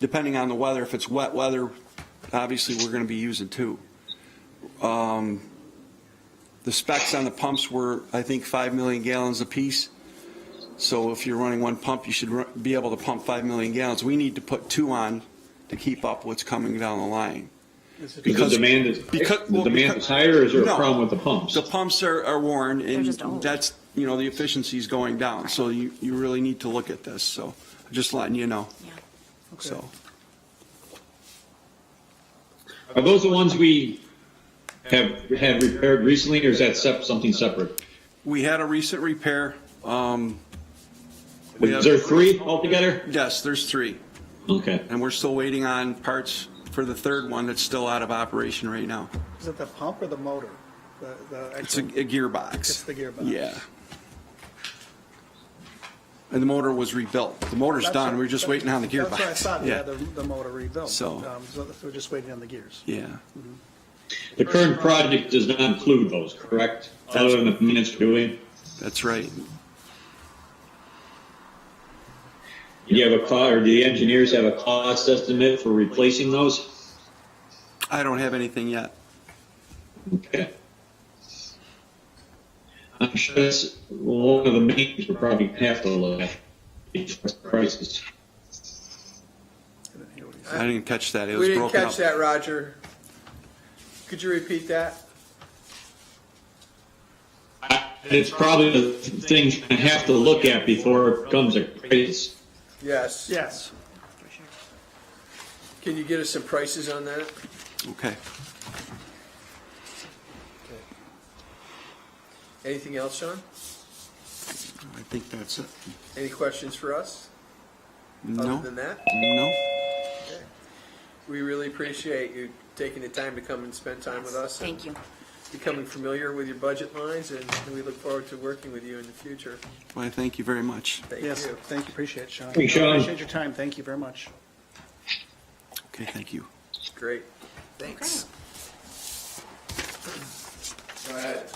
Depending on the weather, if it's wet weather, obviously we're going to be using 2. The specs on the pumps were, I think, 5 million gallons apiece. So if you're running 1 pump, you should be able to pump 5 million gallons. We need to put 2 on to keep up what's coming down the line. Because the demand is higher, or is there a No. problem with the pumps? The pumps are worn, and just old. that's, the efficiency's going down. So you really need to look at this. So just letting you know. Yeah. So. Are those the ones we have had repaired recently, or is that something separate? We had a recent repair. Is there 3 altogether? Yes, there's 3. Okay. And we're still waiting on parts for the third one that's still out of operation right now. Is it the pump or the motor? It's a gearbox. It's the gearbox. Yeah. And the motor was rebuilt. The motor's done, we're just waiting on the gearbox. That's what I thought, Yeah. the motor rebuilt. So- So we're just waiting on the gears. Yeah. The current project does not include those, correct? Other than the maintenance we're doing? That's right. Do you have a cost, or do the engineers have a cost estimate for replacing those? I don't have anything yet. Okay. I'm sure that's one of the main things we're probably gonna have to look at, is prices. I didn't catch that. It We was didn't broken up. catch that, Roger. Could you repeat that? It's probably the things you have to look at before it becomes a crisis. Yes. Yes. Can you get us some prices on that? Okay. Anything else, Sean? I think that's it. Any questions for us? No? Other than that? No? Okay. We really appreciate you taking the time to come and spend time with us. and Thank you. Becoming familiar with your budget lines, and we look forward to working with you in the future. Well, I thank you very much. Thank Yes, you. thank you, appreciate it, Sean. Thanks, Sean. Appreciate your time, thank you very much. Okay, thank you. Great. Thanks. Go ahead.